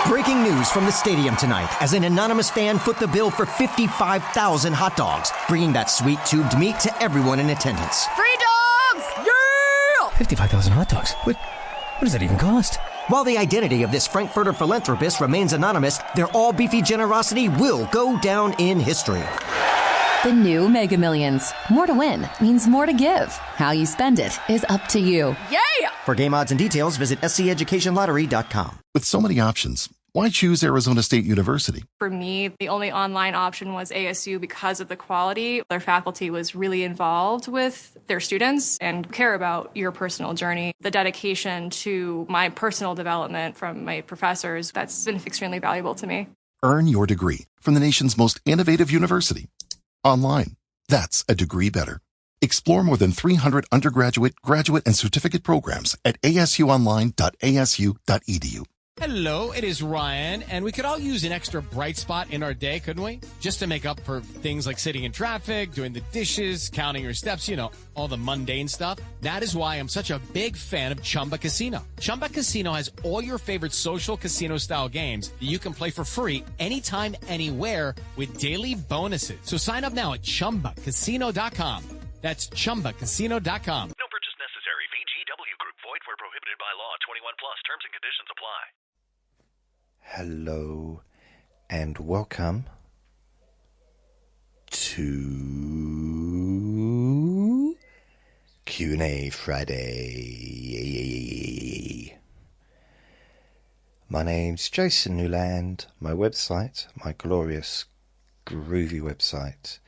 Breaking news from the stadium tonight as an anonymous fan foot the bill for 55,000 hot dogs, bringing that sweet tubed meat to everyone in attendance. Free dogs! Yeah! 55,000 hot dogs? What does that even cost? While the identity of this Frankfurter philanthropist remains anonymous, their all-beefy generosity will go down in history. The new Mega Millions. More to win means more to give. How you spend it is up to you. Yeah! For game odds and details, visit sceducationlottery.com. With so many options, why choose Arizona State University? For me, the only online option was ASU because of the quality. Their faculty was really involved with their students and care about your personal journey. The dedication to my personal development from my professors, that's been extremely valuable to me. Earn your degree from the nation's most innovative university. Online. That's a degree better. Explore more than 300 undergraduate, graduate, and certificate programs at asuonline.asu.edu. Hello, it is Ryan, and we could all use an extra bright spot in our day, couldn't we? Just to make up for things like sitting in traffic, doing the dishes, counting your steps, all the mundane stuff. That is why I'm such a big fan of Chumba Casino. Chumba Casino has all your favorite social casino-style games that you can play for free anytime, anywhere with daily bonuses. So sign up now at ChumbaCasino.com. That's ChumbaCasino.com. No purchase necessary. VGW Group. Void where prohibited by law. 21 plus. Terms and conditions apply. Hello and welcome to Q&A Friday. My name's Jason Newland. My website, my glorious, groovy website,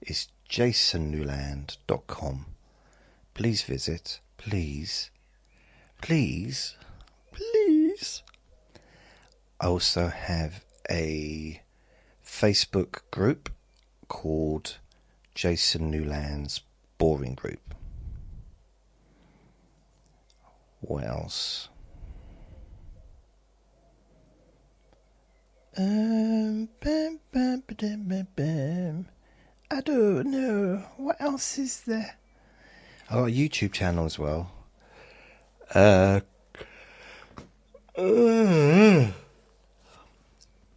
is jasonnewland.com. Please visit. Please. I also have a Facebook group called Jason Newland's Boring Group. What else? I don't know. What else is there? I've got a YouTube channel as well.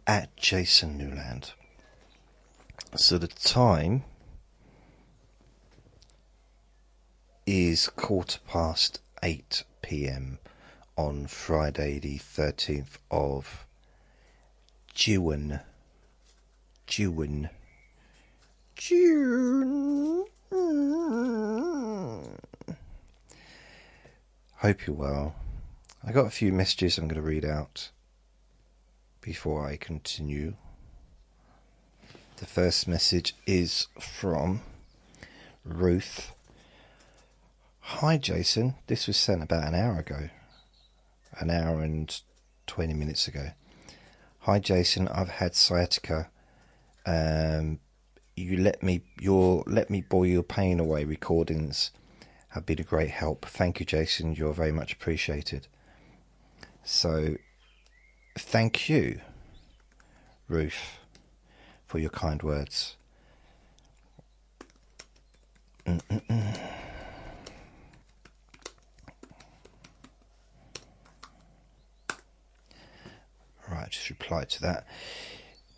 At Jason Newland. So the time is 8:15 p.m. on Friday the 13th of June. Hope you're well. I got a few messages I'm going to read out before I continue. The first message is from Ruth. Hi Jason, this was sent about an hour ago. An hour and 20 minutes ago. Hi Jason, I've had sciatica. You let me boil your pain away recordings have been a great help. Thank you Jason, you're very much appreciated. So thank you, Ruth, for your kind words. Right, just reply to that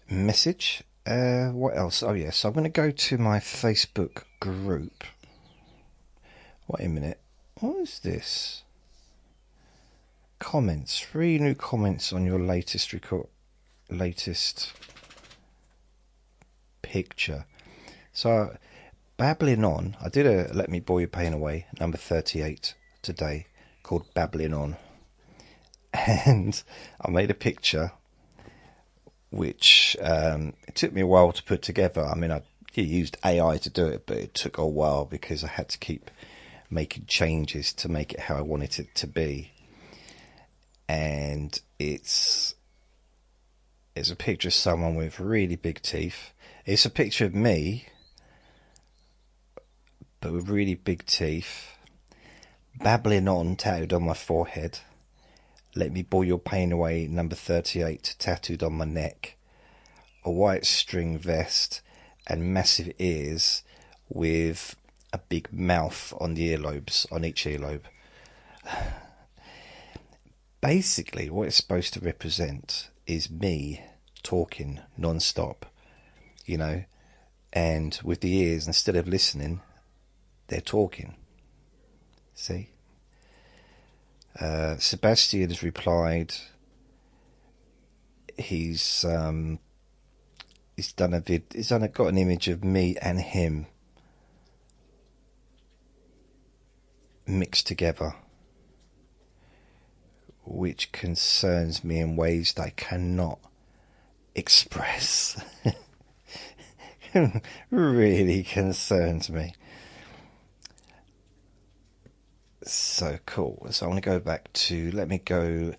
message. What else? Oh yes, so I'm going to go to my Facebook group. Wait a minute. What is this? Comments. 3 new comments on your latest picture. So, babbling on. I did a Let Me Bore Your Pain Away, number 38 today, called Babbling On. And I made a picture which it took me a while to put together. I mean, I used AI to do it, but it took a while because I had to keep making changes to make it how I wanted it to be. And it's a picture of someone with really big teeth. It's a picture of me, but with really big teeth. Babbling on tattooed on my forehead. Let Me Bore Your Pain Away, number 38, tattooed on my neck. A white string vest and massive ears with a big mouth on the earlobes, on each earlobe. Basically, what it's supposed to represent is me talking non-stop, you know, and with the ears, instead of listening, they're talking. See? Sebastian has replied. He's got an image of me and him mixed together, which concerns me in ways that I cannot express. Really concerns me. So cool. So I want to go back to, let me go,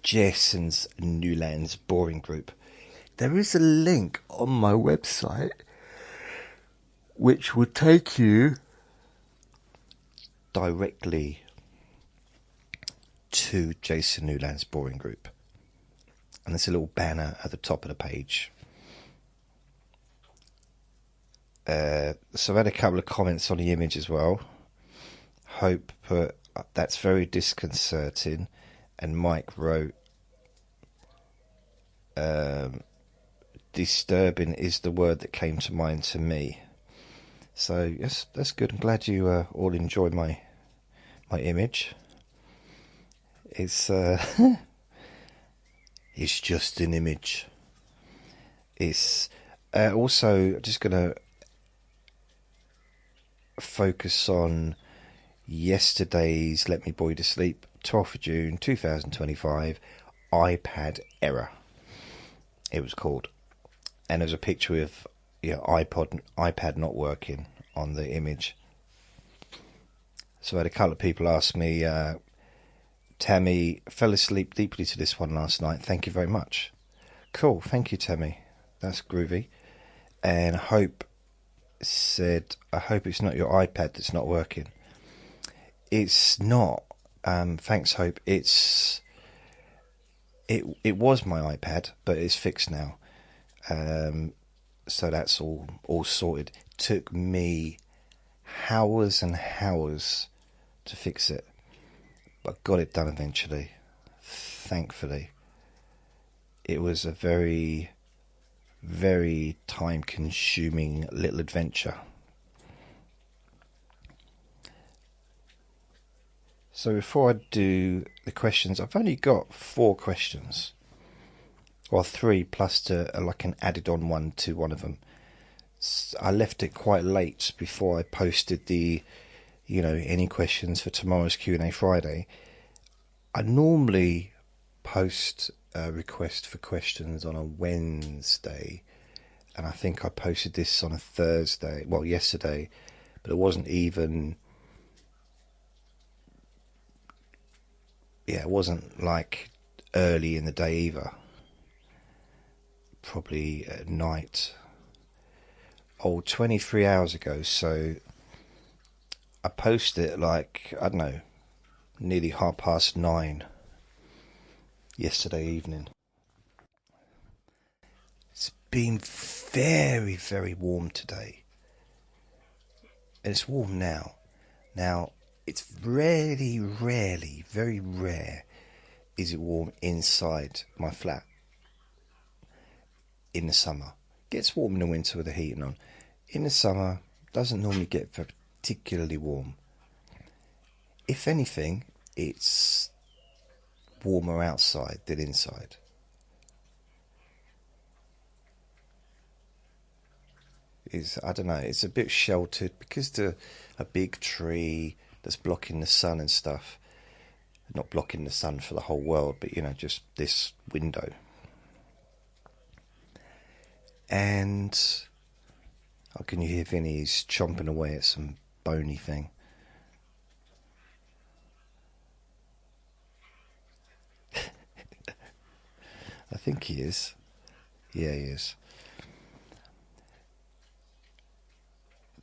Jason's Newland's boring group. There is a link on my website which would take you directly to Jason Newland's boring group. And there's a little banner at the top of the page. So I had a couple of comments on the image as well. Hope put, that's very disconcerting. And Mike wrote, disturbing is the word that came to mind to me. So yes, that's good. I'm glad you all enjoy my image. It's it's just an image. It's also just gonna focus on yesterday's Let Me Bore You to Sleep, 12th of June 2025, iPad error, it was called. And there's a picture of iPad not working on the image. So I had a couple of people ask me, Tammy, fell asleep deeply to this one last night. Thank you very much. Cool, thank you, Tammy. That's groovy. And Hope said, I hope it's not your iPad that's not working. It's not. Thanks, Hope. It was my iPad, but it's fixed now. So that's all sorted. Took me hours and hours to fix it, but got it done eventually. Thankfully, it was a very, very time-consuming little adventure. So before I do the questions, I've only got 4 questions. Or 3 plus like an added on one to one of them. I left it quite late before I posted the, any questions for tomorrow's Q&A Friday. I normally post a request for questions on a Wednesday. And I think I posted this on a Thursday, well, yesterday. But it wasn't even... it wasn't like early in the day either. Probably at night. 23 hours ago. So I posted it like, I don't know, nearly 9:30 yesterday evening. It's been very, very warm today. And it's warm now. Now, it's rarely, very rare is it warm inside my flat in the summer. It gets warm in the winter with the heating on. In the summer, doesn't normally get particularly warm. If anything, it's warmer outside than inside. I don't know, it's a bit sheltered because a big tree that's blocking the sun and stuff. Not blocking the sun for the whole world, but just this window. And can you hear Vinny? He's chomping away at some bony thing. I think he is. Yeah, he is.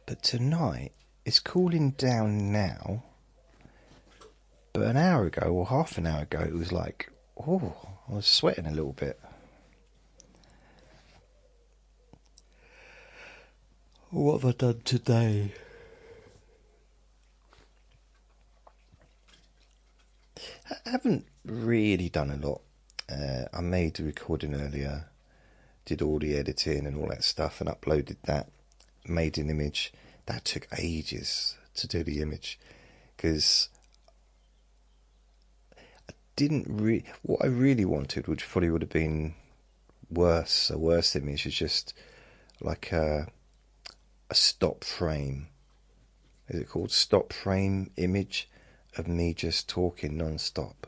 But tonight, it's cooling down now. But an hour ago, or half an hour ago, it was like, I was sweating a little bit. What have I done today? I haven't really done a lot. I made the recording earlier, did all the editing and all that stuff, and uploaded that, made an image. That took ages to do the image, because I didn't what I really wanted, which probably would have been worse, a worse image, is just like a stop frame. Is it called stop frame image of me just talking non-stop?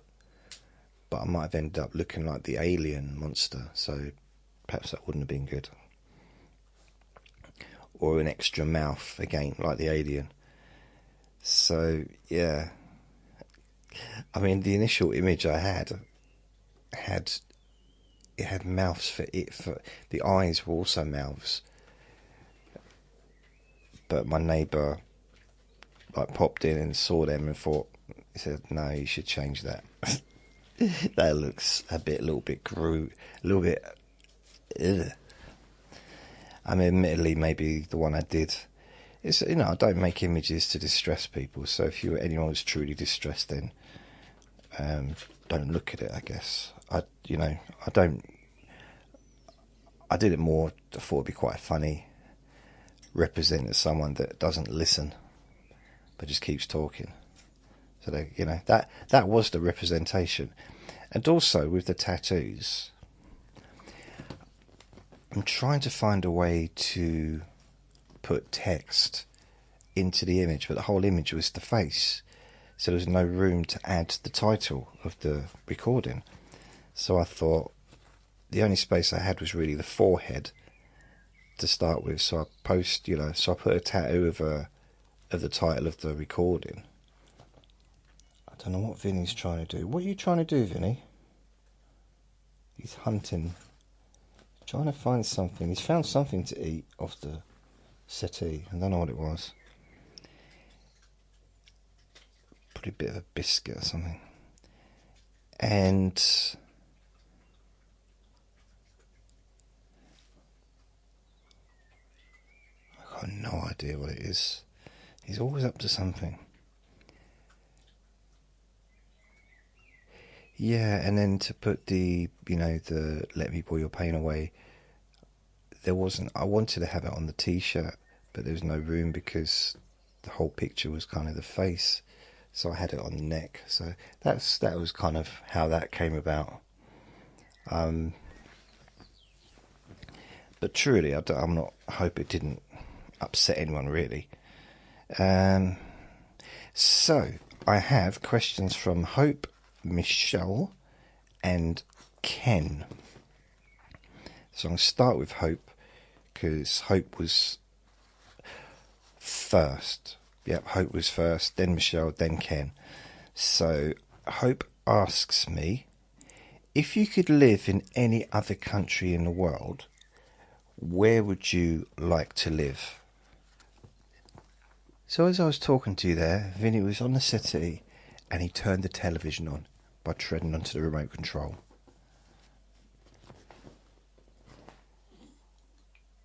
But I might have ended up looking like the alien monster, so perhaps that wouldn't have been good. Or an extra mouth, again, like the alien. So, yeah. I mean, the initial image I had mouths for it. For the eyes were also mouths. But my neighbour popped in and saw them and he said, no, you should change that. That looks a little bit ugh. I mean, admittedly, maybe the one I did, it's, I don't make images to distress people. So if anyone was truly distressed, then don't look at it, I guess. I did it more, I thought it'd be quite funny, representing someone that doesn't listen, but just keeps talking. So that was the representation. And also with the tattoos, I'm trying to find a way to put text into the image, but the whole image was the face, so there was no room to add the title of the recording. So I thought the only space I had was really the forehead to start with. So I so I put a tattoo of the title of the recording. I don't know what Vinny's trying to do. What are you trying to do, Vinny? He's hunting. Trying to find something. He's found something to eat off the settee. I don't know what it was. Probably a bit of a biscuit or something. And I've got no idea what it is. He's always up to something. Yeah, and then to put the Let Me Boil Your Pain Away, I wanted to have it on the t-shirt, but there was no room because the whole picture was kind of the face, so I had it on the neck. So that was kind of how that came about. But truly, I hope it didn't upset anyone really. So I have questions from Hope, Michelle and Ken. So I'm going to start with Hope, because Hope was first. Yep, Hope was first, then Michelle, then Ken. So Hope asks me, if you could live in any other country in the world, where would you like to live? So as I was talking to you there, Vinny was on the settee and he turned the television on by treading onto the remote control.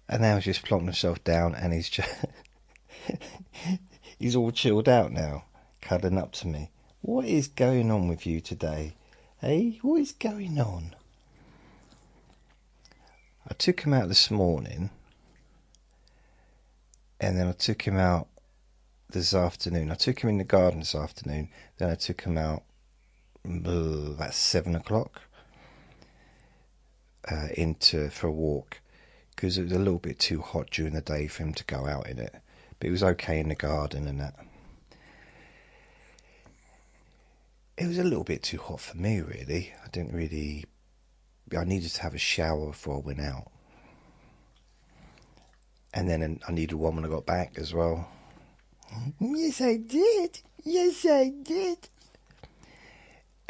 And now he's just plonked himself down and he's just he's all chilled out now, cuddling up to me. What is going on with you today? Hey, what is going on? I took him out this morning, and then I took him out this afternoon. I took him in the garden this afternoon, then I took him out about 7 o'clock for a walk, because it was a little bit too hot during the day for him to go out in it, but it was okay in the garden and that. It was a little bit too hot for me really. I needed to have a shower before I went out, and then I needed one when I got back as well. Yes I did.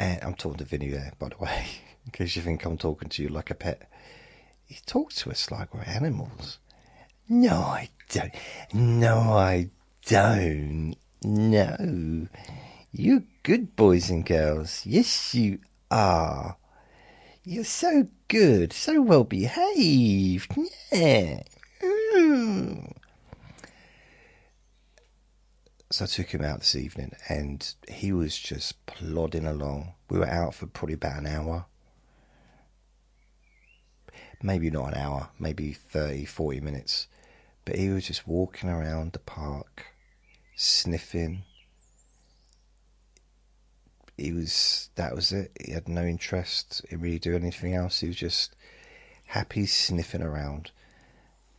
And I'm talking to Vinny there, by the way, in case you think I'm talking to you like a pet. You talk to us like we're animals. No, I don't. No. You're good boys and girls. Yes, you are. You're so good, so well behaved. Yeah. So I took him out this evening and he was just plodding along. We were out for probably about an hour. maybe not an hour, maybe 30, 40 minutes. But he was just walking around the park, sniffing. That was it. He had no interest in really doing anything else. He was just happy sniffing around.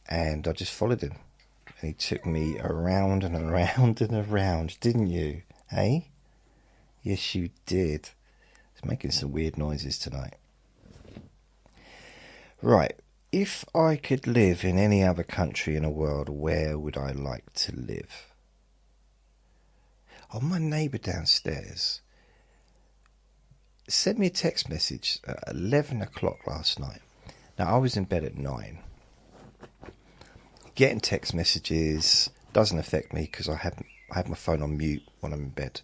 And I just followed him. And he took me around and around and around, didn't you? Eh? Yes, you did. He's making some weird noises tonight. Right. If I could live in any other country in the world, where would I like to live? Oh, my neighbour downstairs sent me a text message at 11 o'clock last night. Now, I was in bed at 9. Getting text messages doesn't affect me because I have my phone on mute when I'm in bed.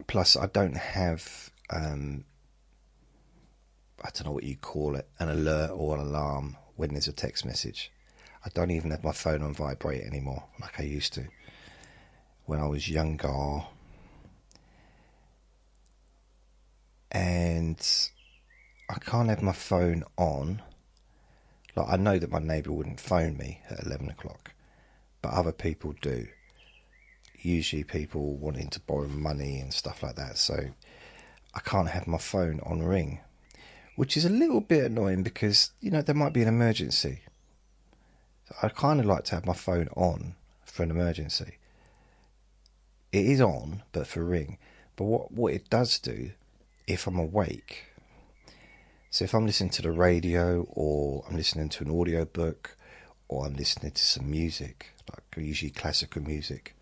Plus, I don't have, I don't know what you call it, an alert or an alarm when there's a text message. I don't even have my phone on vibrate anymore like I used to when I was younger. And I can't have my phone on. Like, I know that my neighbour wouldn't phone me at 11 o'clock, but other people do. Usually people wanting to borrow money and stuff like that, so I can't have my phone on ring, which is a little bit annoying because, you know, there might be an emergency. I kind of like to have my phone on for an emergency. It is on, but for ring. But what it does do, if I'm awake, so if I'm listening to the radio, or I'm listening to an audio book, or I'm listening to some music, like usually classical music,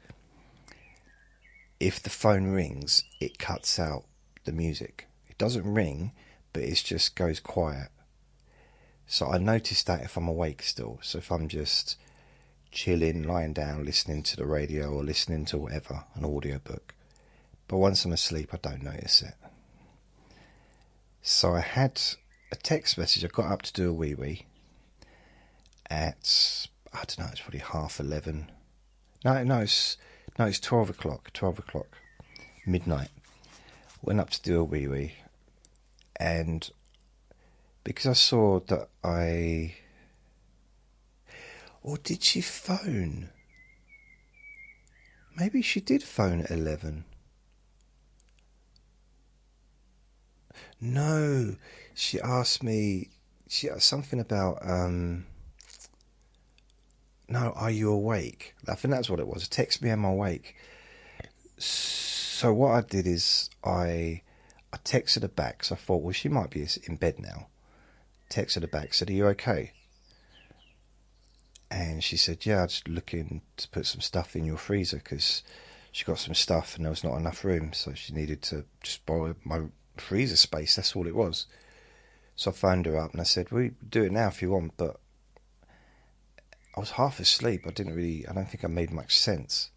if the phone rings, it cuts out the music. It doesn't ring, but it just goes quiet. So I notice that if I'm awake still. So if I'm just chilling, lying down, listening to the radio or listening to whatever, an audio book. But once I'm asleep, I don't notice it. So I had a text message. I got up to do a wee-wee at, I don't know, it's probably 11:30. No, it's 12 o'clock, midnight. Went up to do a wee-wee, and because I saw that or did she phone? Maybe she did phone at 11. No, she asked me, something about, no, are you awake? I think that's what it was. Text me, am I awake? So what I did is I texted her back, so I thought, well, she might be in bed now. Texted her back, said, are you okay? And she said, yeah, I'm just looking to put some stuff in your freezer because she got some stuff and there was not enough room, so she needed to just borrow my freezer space. That's all it was. So I phoned her up and I said, well, do it now if you want, but I was half asleep. I don't think I made much sense.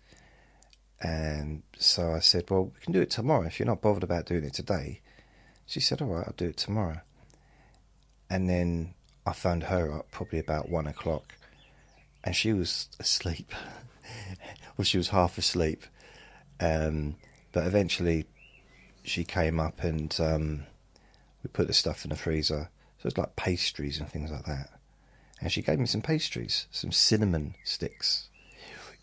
And so I said, well, we can do it tomorrow if you're not bothered about doing it today. She said, all right, I'll do it tomorrow. And then I phoned her up probably about 1 o'clock and she was asleep. Well, she was half asleep. But eventually she came up and we put the stuff in the freezer. So it's like pastries and things like that. And she gave me some pastries, some cinnamon sticks.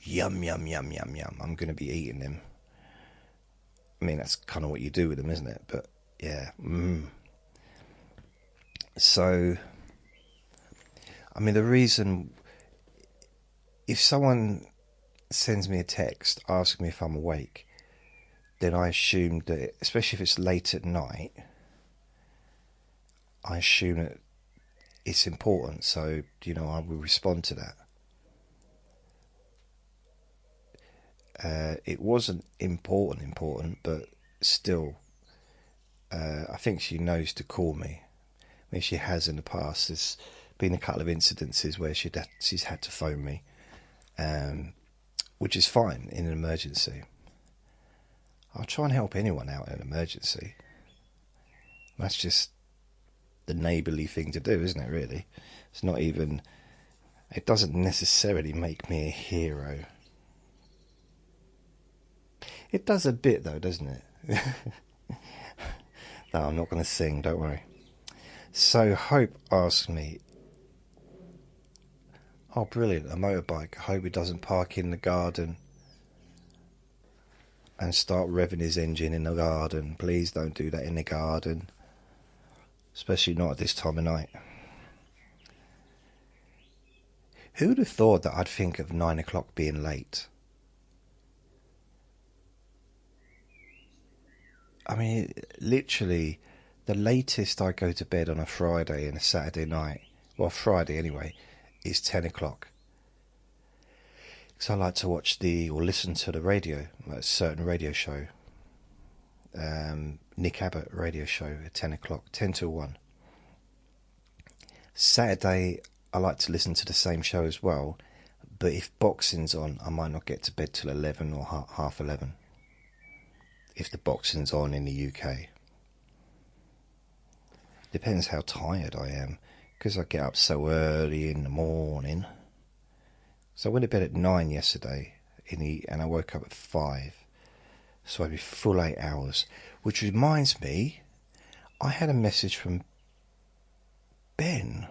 Yum, yum, yum, yum, yum. I'm going to be eating them. I mean, that's kind of what you do with them, isn't it? But, yeah. So, I mean, the reason... If someone sends me a text asking me if I'm awake, then I assume that, especially if it's late at night, I assume that it's important, so, you know, I will respond to that. It wasn't important, but still, I think she knows to call me. I mean, she has in the past. There's been a couple of incidences where she's had to phone me, which is fine in an emergency. I'll try and help anyone out in an emergency. That's just the neighbourly thing to do, isn't it, really? It's not even... It doesn't necessarily make me a hero. It does a bit, though, doesn't it? No, I'm not going to sing, don't worry. So Hope asked me, oh brilliant, a motorbike. I hope it doesn't park in the garden and start revving his engine in the garden. Please don't do that in the garden. Especially not at this time of night. Who would have thought that I'd think of 9 o'clock being late? I mean, literally, the latest I go to bed on a Friday and a Saturday night, well, Friday anyway, is 10 o'clock. Because I like to watch or listen to the radio, a certain radio show. Nick Abbott radio show at 10 o'clock, 10 till 1. Saturday, I like to listen to the same show as well, but if boxing's on, I might not get to bed till 11 or half 11. If the boxing's on in the UK. Depends how tired I am, because I get up so early in the morning. So I went to bed at 9 yesterday, and I woke up at 5. So I'd be full 8 hours. Which reminds me, I had a message from Ben.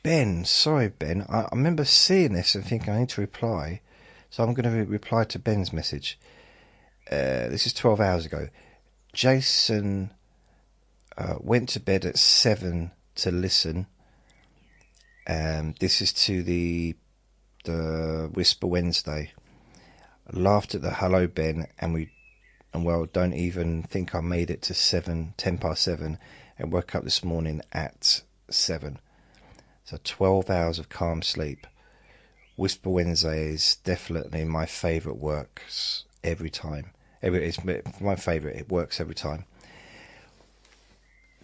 Ben, sorry Ben, I remember seeing this and thinking I need to reply. So I'm going to reply to Ben's message. This is 12 hours ago. Jason went to bed at 7 to listen. This is to the Whisper Wednesday. I laughed at the hello Ben, and don't even think I made it to 10 past 7, and woke up this morning at 7. So 12 hours of calm sleep. Whisper Wednesday is definitely my favourite works every time. It's my favourite. It works every time.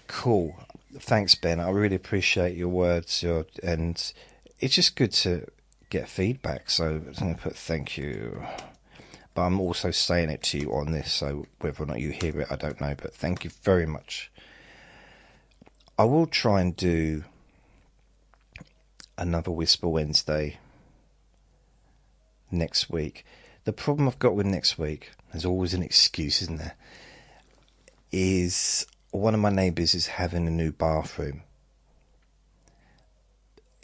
Cool. Thanks, Ben. I really appreciate your words. And it's just good to get feedback. So I'm going to put thank you. But I'm also saying it to you on this. So whether or not you hear it, I don't know. But thank you very much. I will try and do another Whisper Wednesday next week. The problem I've got with next week, there's always an excuse, isn't there, is one of my neighbours is having a new bathroom,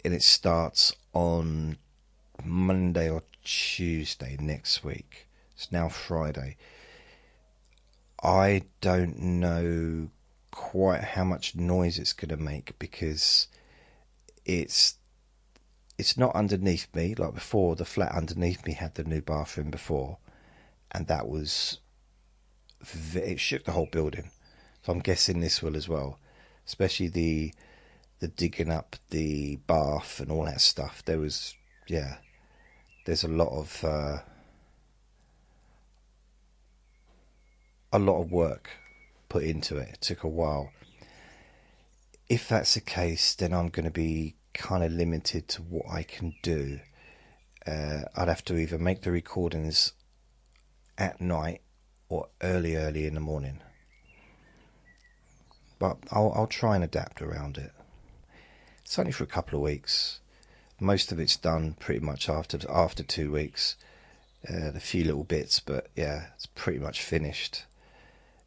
and it starts on Monday or Tuesday next week. It's now Friday. I don't know quite how much noise it's going to make, because it's not underneath me like before. The flat underneath me had the new bathroom before, and that was it shook the whole building. So I'm guessing this will as well, especially the digging up the bath and all that stuff. There's a lot of work put into it. It took a while. If that's the case, then I'm going to be kind of limited to what I can do. I'd have to either make the recordings at night or early in the morning. But I'll try and adapt around it. It's only for a couple of weeks. Most of it's done pretty much after 2 weeks. A few little bits, but yeah, it's pretty much finished.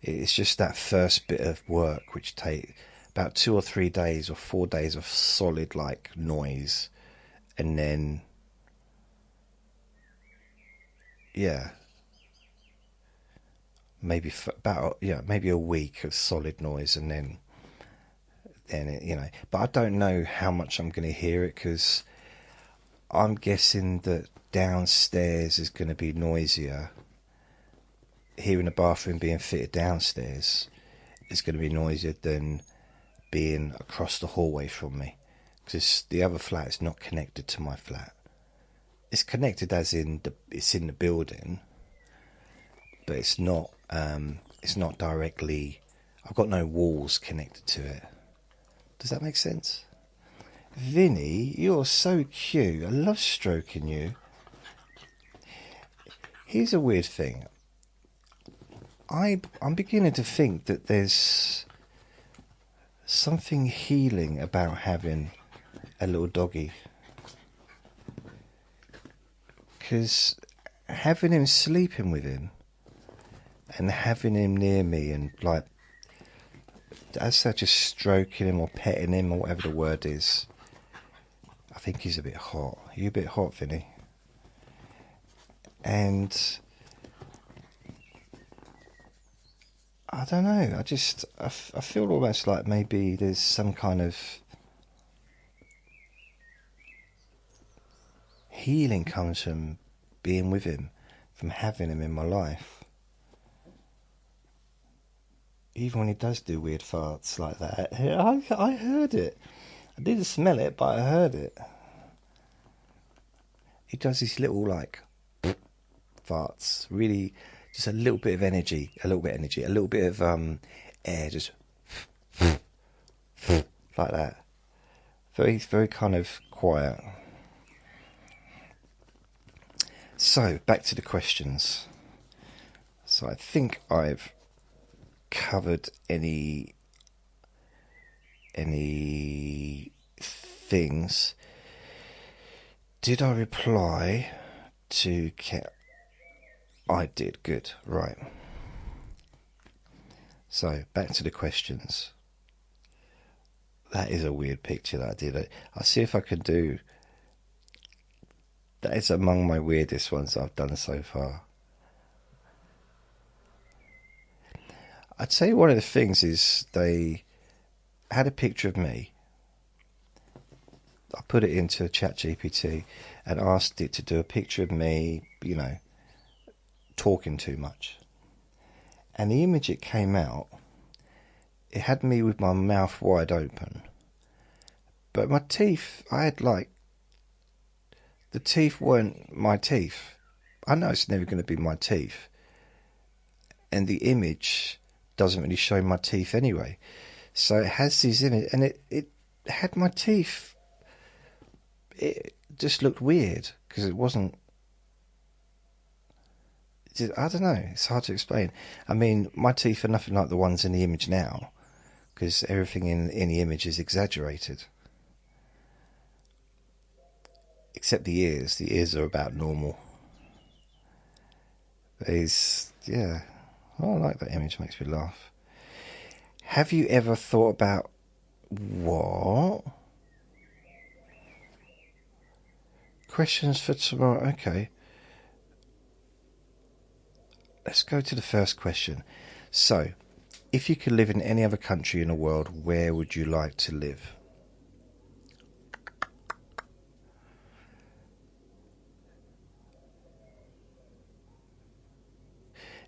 It's just that first bit of work which takes about 2 or 3 days or 4 days of solid like noise, and then maybe maybe a week of solid noise, and then it, but I don't know how much I'm going to hear it, because I'm guessing that downstairs is going to be noisier. Hearing the bathroom being fitted downstairs is going to be noisier than being across the hallway from me, because the other flat is not connected to my flat. It's connected as in it's in the building, but it's not directly. I've got no walls connected to it. Does that make sense? Vinny, you're so cute. I love stroking you. Here's a weird thing. I'm beginning to think that there's something healing about having a little doggy, because having him sleeping with him and having him near me and like, as they're just stroking him or petting him or whatever the word is, I think he's a bit hot. Are you a bit hot, Vinny? And I don't know, I feel almost like maybe there's some kind of healing comes from being with him, from having him in my life. Even when he does do weird farts like that, I heard it. I didn't smell it, but I heard it. He does these little, like, farts. Really, just a little bit of energy, a little bit of air, just like that. Very, very kind of quiet. So, back to the questions. So, I think I've covered any things. Did I reply to I did, good, right. So, back to the questions. That is a weird picture that I did. I'll see if I can do... That is among my weirdest ones I've done so far. I'd say one of the things is they had a picture of me. I put it into ChatGPT and asked it to do a picture of me, you know, talking too much. And the image it came out, it had me with my mouth wide open. But my teeth, I had like... The teeth weren't my teeth. I know it's never going to be my teeth. And the image doesn't really show my teeth anyway. So it has these images, and it had my teeth. It just looked weird because it wasn't... I don't know, it's hard to explain. I mean, my teeth are nothing like the ones in the image now, because everything in the image is exaggerated. Except the ears. The ears are about normal. Yeah. Oh, I like that image, makes me laugh. Have you ever thought about... What? Questions for tomorrow, okay. Let's go to the first question. So, if you could live in any other country in the world, where would you like to live?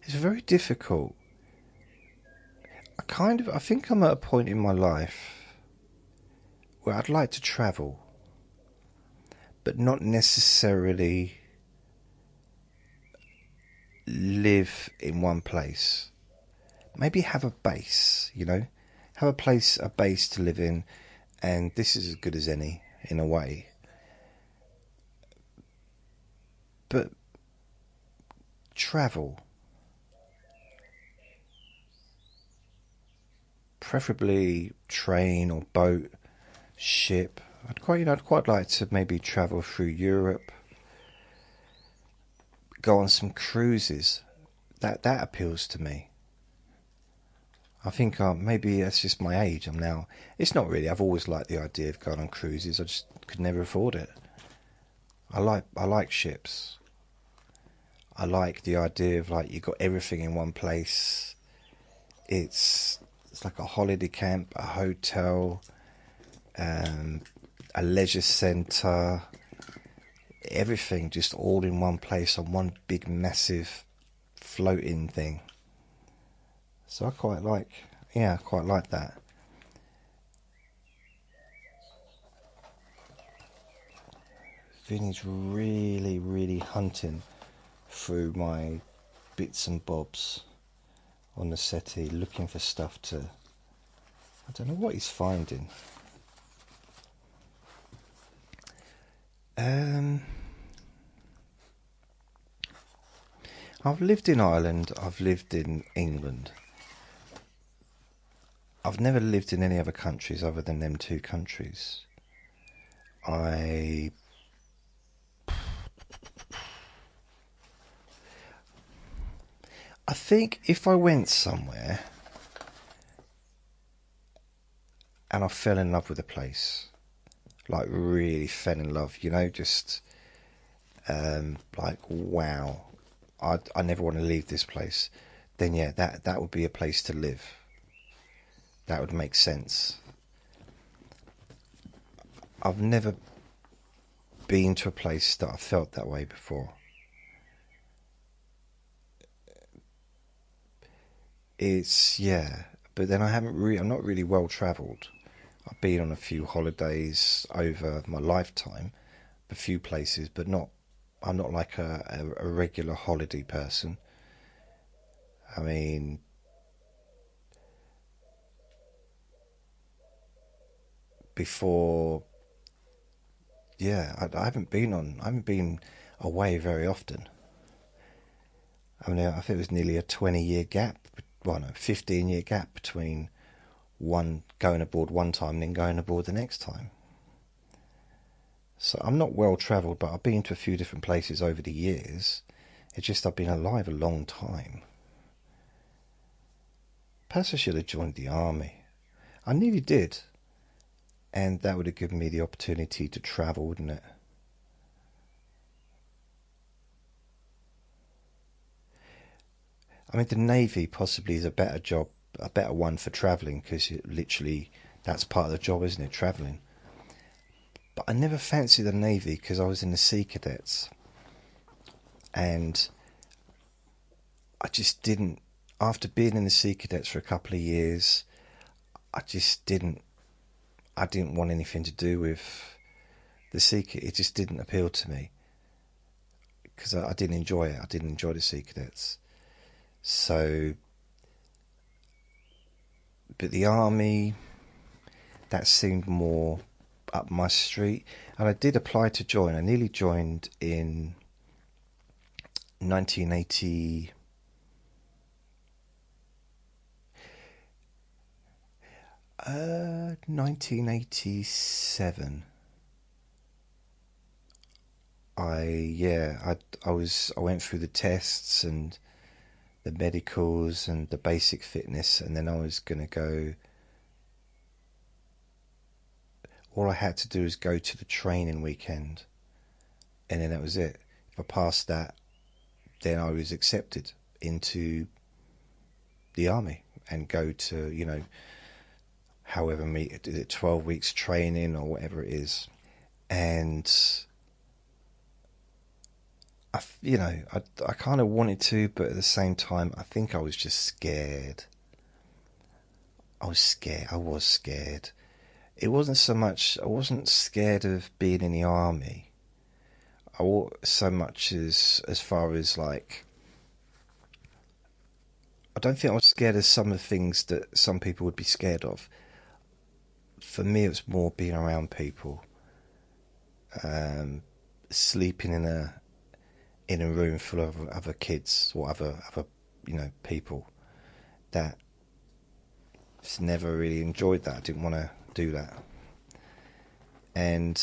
It's very difficult. I think I'm at a point in my life where I'd like to travel, but not necessarily live in one place. Maybe have a base, you know? Have a base to live in, and this is as good as any, in a way. But travel. Preferably train or boat, ship. I'd quite like to maybe travel through Europe. Go on some cruises. That appeals to me. I think maybe that's just my age. It's not really. I've always liked the idea of going on cruises. I just could never afford it. I like ships. I like the idea of like you got everything in one place. It's like a holiday camp, a hotel, a leisure centre, everything just all in one place on one big massive floating thing. So I quite like that. Vinny's really, really hunting through my bits and bobs on the settee, looking for stuff to... I don't know what he's finding. I've lived in Ireland, I've lived in England. I've never lived in any other countries other than them two countries. I I think if I went somewhere and I fell in love with a place, like really fell in love, you know, just like, wow, I never want to leave this place, then yeah, that would be a place to live. That would make sense. I've never been to a place that I felt that way before. It's, yeah, but then I'm not really well travelled. I've been on a few holidays over my lifetime, a few places, but I'm not like a regular holiday person. I mean, before, yeah, I haven't been away very often. I mean, I think it was nearly a 20-year gap, 15-year gap between going aboard one time and then going aboard the next time. So I'm not well travelled, but I've been to a few different places over the years. It's just I've been alive a long time. Perhaps I should have joined the army. I nearly did. And that would have given me the opportunity to travel, wouldn't it? I mean, the Navy possibly is a better one for travelling, because literally that's part of the job, isn't it, travelling? But I never fancied the Navy because I was in the Sea Cadets. And I just didn't, after being in the Sea Cadets for a couple of years, I didn't want anything to do with the Sea Cadets. It just didn't appeal to me, because I didn't enjoy it. I didn't enjoy the Sea Cadets. So, but the army, that seemed more up my street. And I did apply to join. I nearly joined in 1980. 1987. I went through the tests and the medicals and the basic fitness, and then I was going to go. All I had to do was go to the training weekend, and then that was it. If I passed that, then I was accepted into the army and go to, you know, however many, 12 weeks training or whatever it is. And I kind of wanted to, but at the same time, I think I was just scared. I was scared. It wasn't so much, I wasn't scared of being in the army. So much as far as like, I don't think I was scared of some of the things that some people would be scared of. For me, it was more being around people, sleeping in a room full of other kids or other people. That just never really enjoyed that. I didn't want to do that. And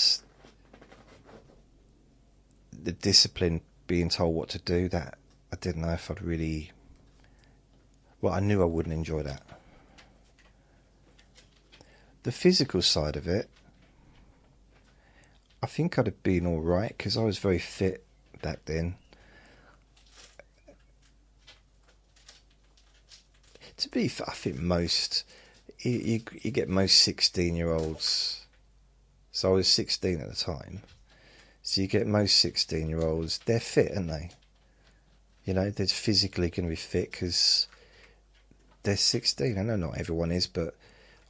the discipline, being told what to do, that I didn't know if I'd really. Well, I knew I wouldn't enjoy that. The physical side of it, I think I'd have been all right, because I was very fit back then. To be fair, I think you get most 16-year-olds. So I was 16 at the time. So you get most 16-year-olds, they're fit, aren't they? You know, they're physically going to be fit because they're 16. I know not everyone is, but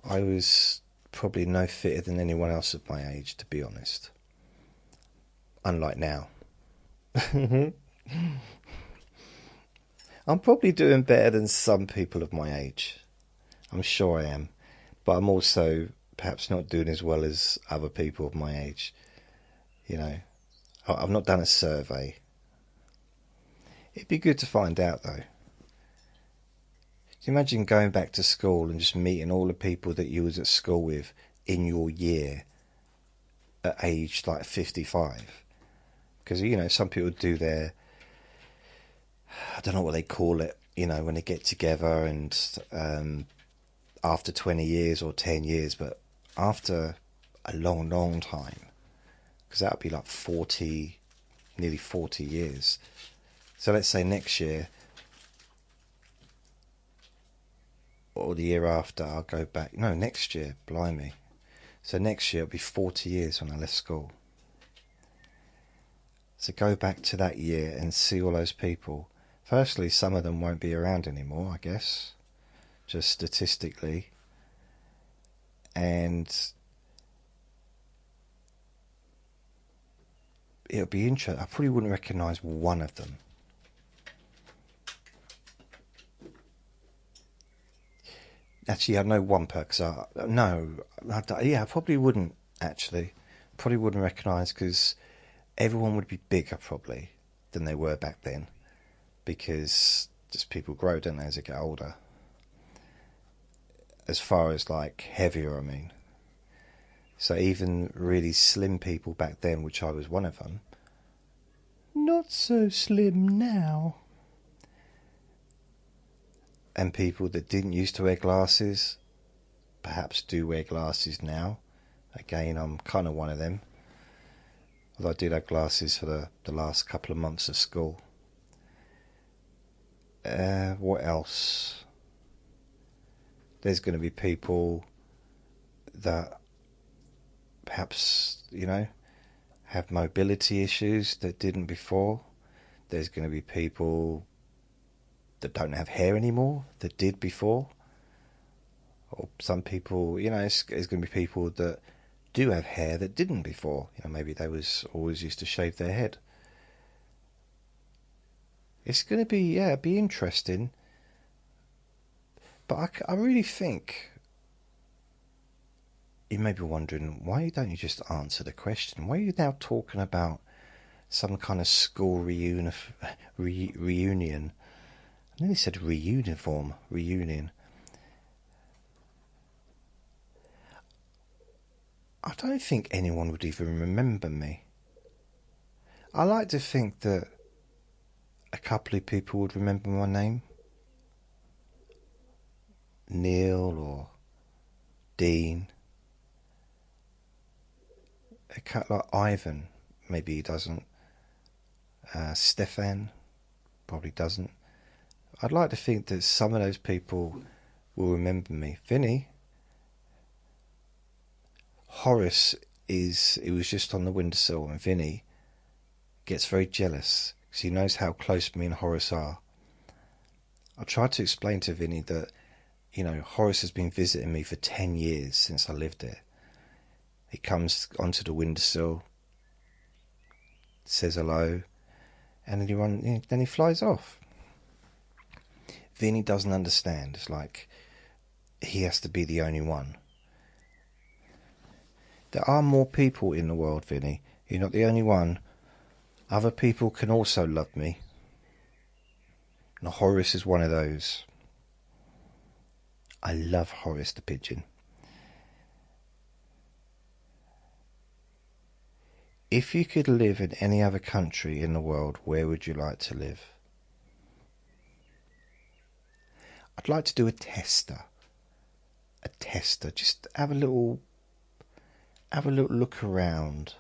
I was probably no fitter than anyone else of my age, to be honest. Unlike now. I'm probably doing better than some people of my age. I'm sure I am. But I'm also perhaps not doing as well as other people of my age. You know, I've not done a survey. It'd be good to find out, though. Can you imagine going back to school and just meeting all the people that you was at school with in your year at age like 55? Because, you know, some people do their, I don't know what they call it, you know, when they get together and after 20 years or 10 years, but after a long, long time, because that would be like 40, nearly 40 years. So let's say next year or the year after, I'll go back. No, next year, blimey. So next year it'll be 40 years when I left school. So go back to that year and see all those people. Firstly, some of them won't be around anymore, I guess, just statistically. And it'll be interesting. I probably wouldn't recognise one of them. Actually, I know one person. I probably wouldn't, actually. Probably wouldn't recognise, because everyone would be bigger, probably, than they were back then. Because just people grow, don't they, as they get older. As far as, like, heavier, I mean. So even really slim people back then, which I was one of them, not so slim now. And people that didn't used to wear glasses, perhaps do wear glasses now. Again, I'm kind of one of them. Although I did have glasses for the last couple of months of school. What else? There's going to be people that perhaps, you know, have mobility issues that didn't before. There's going to be people that don't have hair anymore that did before. Or some people, you know, there's going to be people that do have hair that didn't before. You know, maybe they always used to shave their head. It's going to be, be interesting. But I really think, you may be wondering, why don't you just answer the question? Why are you now talking about some kind of school reunion? I nearly said reunion. I don't think anyone would even remember me. I like to think that a couple of people would remember my name. Neil or Dean. A cat like Ivan, maybe he doesn't. Stefan probably doesn't. I'd like to think that some of those people will remember me. Vinny. Horace he was just on the windowsill, and Vinny gets very jealous because he knows how close me and Horace are. I tried to explain to Vinny that, you know, Horace has been visiting me for 10 years since I lived there. He comes onto the windowsill, says hello, and then he flies off. Vinny doesn't understand. It's like he has to be the only one. There are more people in the world, Vinny. You're not the only one. Other people can also love me. And Horace is one of those. I love Horace the pigeon. If you could live in any other country in the world, where would you like to live? I'd like to do a tester. Just have a little look around.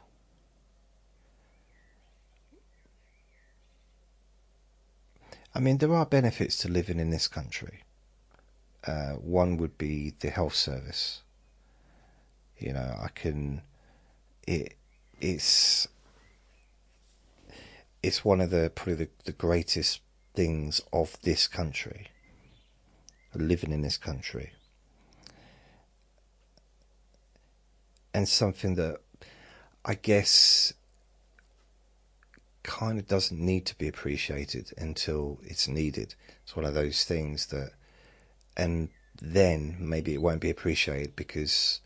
I mean, there are benefits to living in this country. One would be the health service. You know, it's one of probably the greatest things of this country, living in this country. And something that I guess kind of doesn't need to be appreciated until it's needed. It's one of those things that, and then maybe it won't be appreciated because,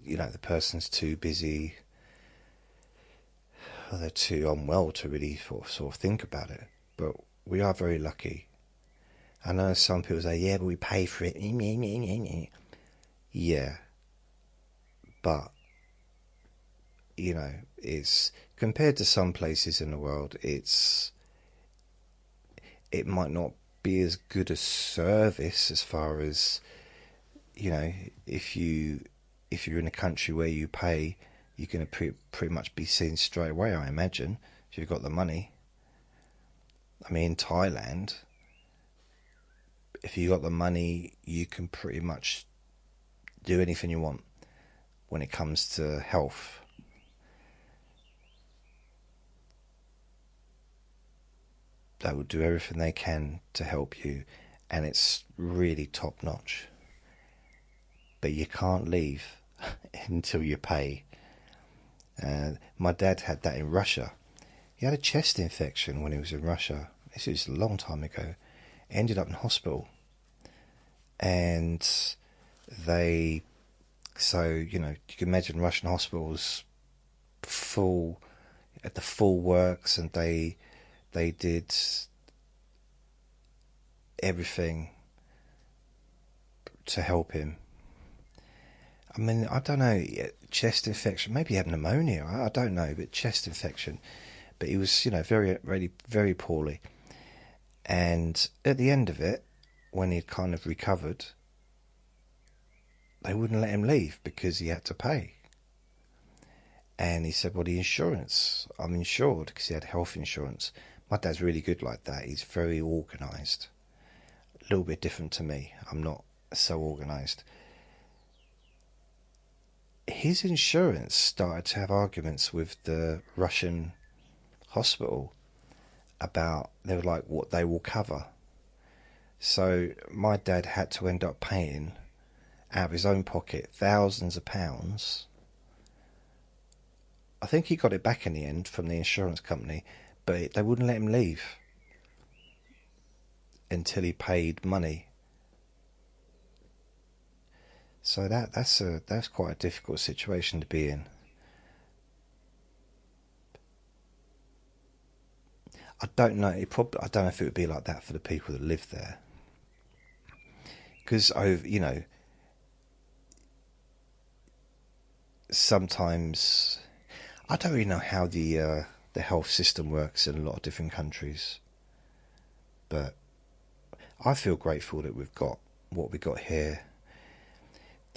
you know, the person's too busy, or they're too unwell to really sort of think about it. But we are very lucky. I know some people say, yeah, but we pay for it. Yeah, but, you know, it's compared to some places in the world, it's it might not be as good a service as far as, if you're in a country where you pay, you're going to pretty much be seen straight away, I imagine, if you've got the money. I mean, in Thailand, if you got the money, you can pretty much do anything you want when it comes to health. They will do everything they can to help you, and it's really top notch. But you can't leave until you pay. My dad had that in Russia. He had a chest infection when he was in Russia. This was a long time ago. Ended up in hospital. And you can imagine Russian hospitals full, at the full works, and they did everything to help him. I mean, I don't know, chest infection, maybe he had pneumonia, I don't know, but chest infection. But he was, very, really, very poorly. And at the end of it, when he'd kind of recovered, they wouldn't let him leave because he had to pay. And he said, well, the insurance, I'm insured, because he had health insurance. My dad's really good like that. He's very organised. A little bit different to me. I'm not so organised. His insurance started to have arguments with the Russian hospital about, they were like, what they will cover. So my dad had to end up paying out of his own pocket thousands of pounds. I think he got it back in the end from the insurance company, but they wouldn't let him leave until he paid money. So that's quite a difficult situation to be in. I don't know. I don't know if it would be like that for the people that live there, because sometimes I don't really know how the health system works in a lot of different countries, but I feel grateful that we've got what we got here.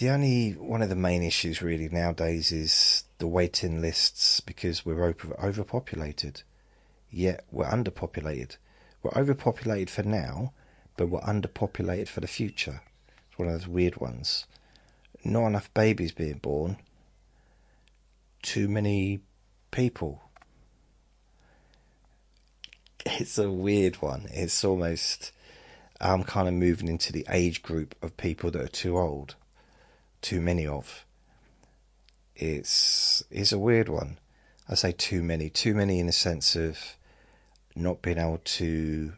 One of the main issues really nowadays is the waiting lists, because we're overpopulated, yet we're underpopulated. We're overpopulated for now, but we're underpopulated for the future. It's one of those weird ones. Not enough babies being born. Too many people. It's a weird one. It's almost, I'm kind of moving into the age group of people that are too old. Too many of. It's a weird one. I say too many in the sense of not being able to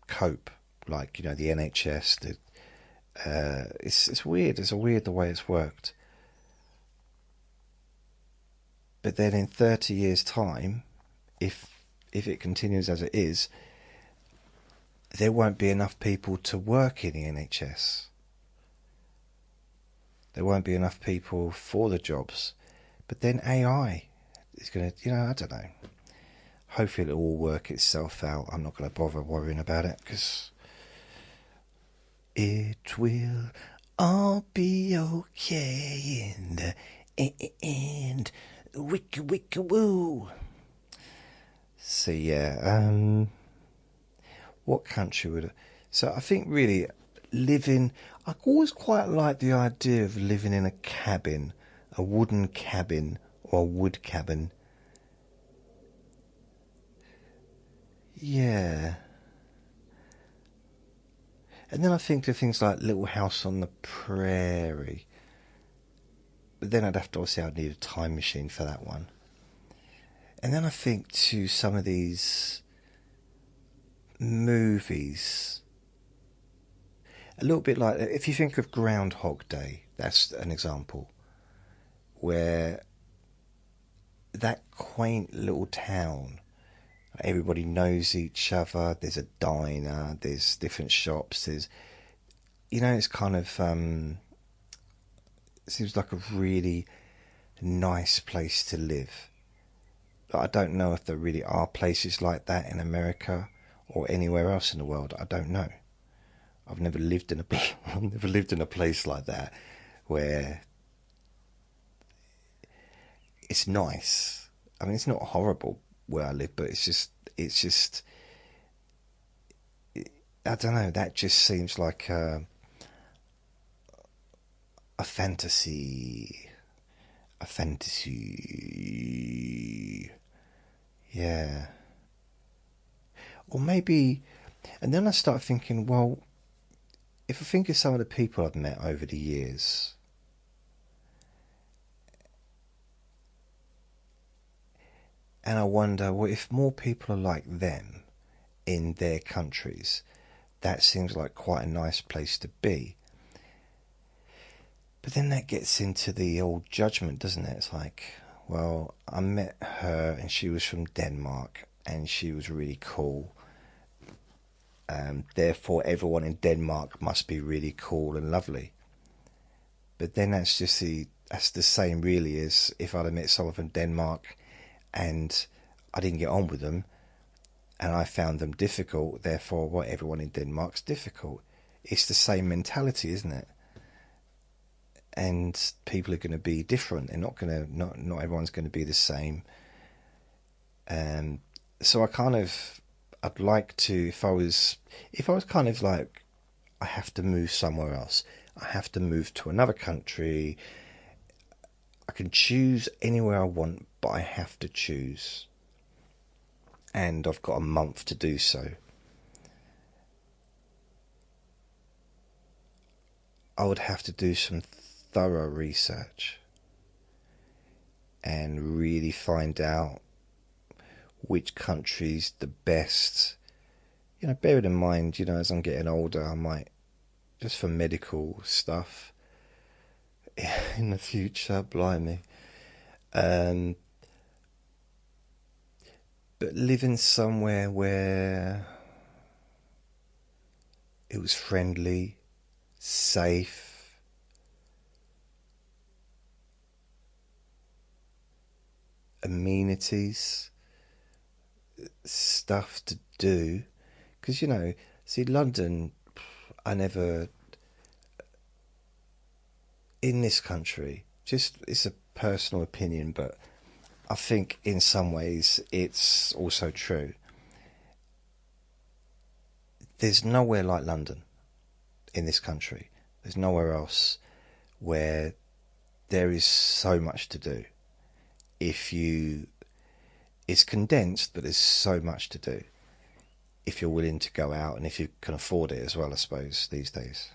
cope, like the NHS. It's weird. It's weird the way it's worked. But then in 30 years' time, if it continues as it is, there won't be enough people to work in the NHS. There won't be enough people for the jobs. But then AI is going to, I don't know. Hopefully it'll all work itself out. I'm not going to bother worrying about it, because it will all be okay in the end. Wicka wicka woo. So yeah, what country would? So I think really living. I always quite like the idea of living in a cabin, a wooden cabin or a wood cabin. Yeah. And then I think of things like Little House on the Prairie. But then I'd need a time machine for that one. And then I think to some of these movies, a little bit like, if you think of Groundhog Day, that's an example, where that quaint little town, everybody knows each other, there's a diner, there's different shops, there's, it's kind of, seems like a really nice place to live. I don't know if there really are places like that in America or anywhere else in the world. I don't know. I've never lived in a place like that where it's nice. I mean, it's not horrible where I live, but it's just I don't know. That just seems like a fantasy. A fantasy. Yeah. Or maybe, and then I start thinking, well, if I think of some of the people I've met over the years, and I wonder, well, if more people are like them in their countries, that seems like quite a nice place to be. But then that gets into the old judgment, doesn't it? It's like, well, I met her and she was from Denmark and she was really cool. Therefore, everyone in Denmark must be really cool and lovely. But then that's the same really as if I'd have met someone from Denmark and I didn't get on with them and I found them difficult. Therefore, well, everyone in Denmark's difficult. It's the same mentality, isn't it? And people are going to be different. They're not everyone's going to be the same. So I'd like to, if I was kind of like, I have to move somewhere else. I have to move to another country. I can choose anywhere I want, but I have to choose. And I've got a month to do so. I would have to do some thorough research and really find out which country's the best. You know, bearing in mind, you know, as I'm getting older, I might, just for medical stuff in the future, blimey. But living somewhere where it was friendly, safe, amenities, stuff to do, because, you know, see, London, I never, in this country, just, it's a personal opinion, but I think in some ways it's also true. There's nowhere like London in this country. There's nowhere else where there is so much to do. It's condensed, but there's so much to do if you're willing to go out and if you can afford it as well, I suppose, these days.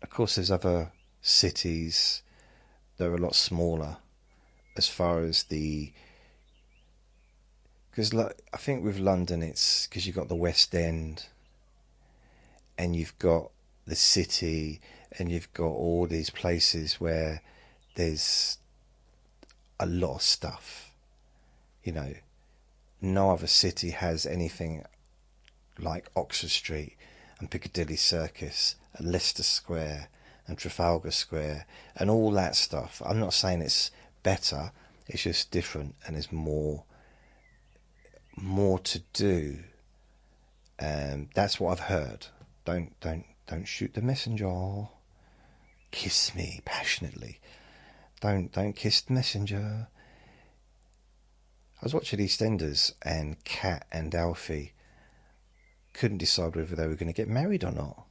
Of course, there's other cities that are a lot smaller as far as because I think with London it's because you've got the West End and you've got the city and you've got all these places where there's a lot of stuff. You know, no other city has anything like Oxford Street and Piccadilly Circus and Leicester Square and Trafalgar Square and all that stuff. I'm not saying it's better, it's just different and there's more to do. That's what I've heard. Don't shoot the messenger. Kiss me passionately. Don't kiss the messenger. I was watching EastEnders and Kat and Alfie couldn't decide whether they were going to get married or not.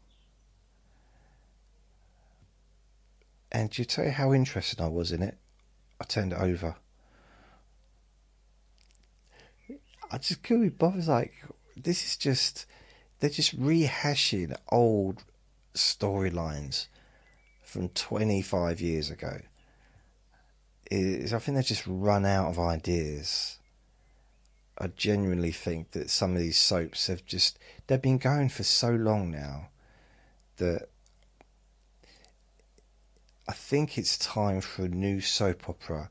And to tell you how interested I was in it, I turned it over. I just couldn't be bothered. Like, this is just, they're just rehashing old storylines from 25 years ago. I think they've just run out of ideas. I genuinely think that some of these soaps they've been going for so long now that I think it's time for a new soap opera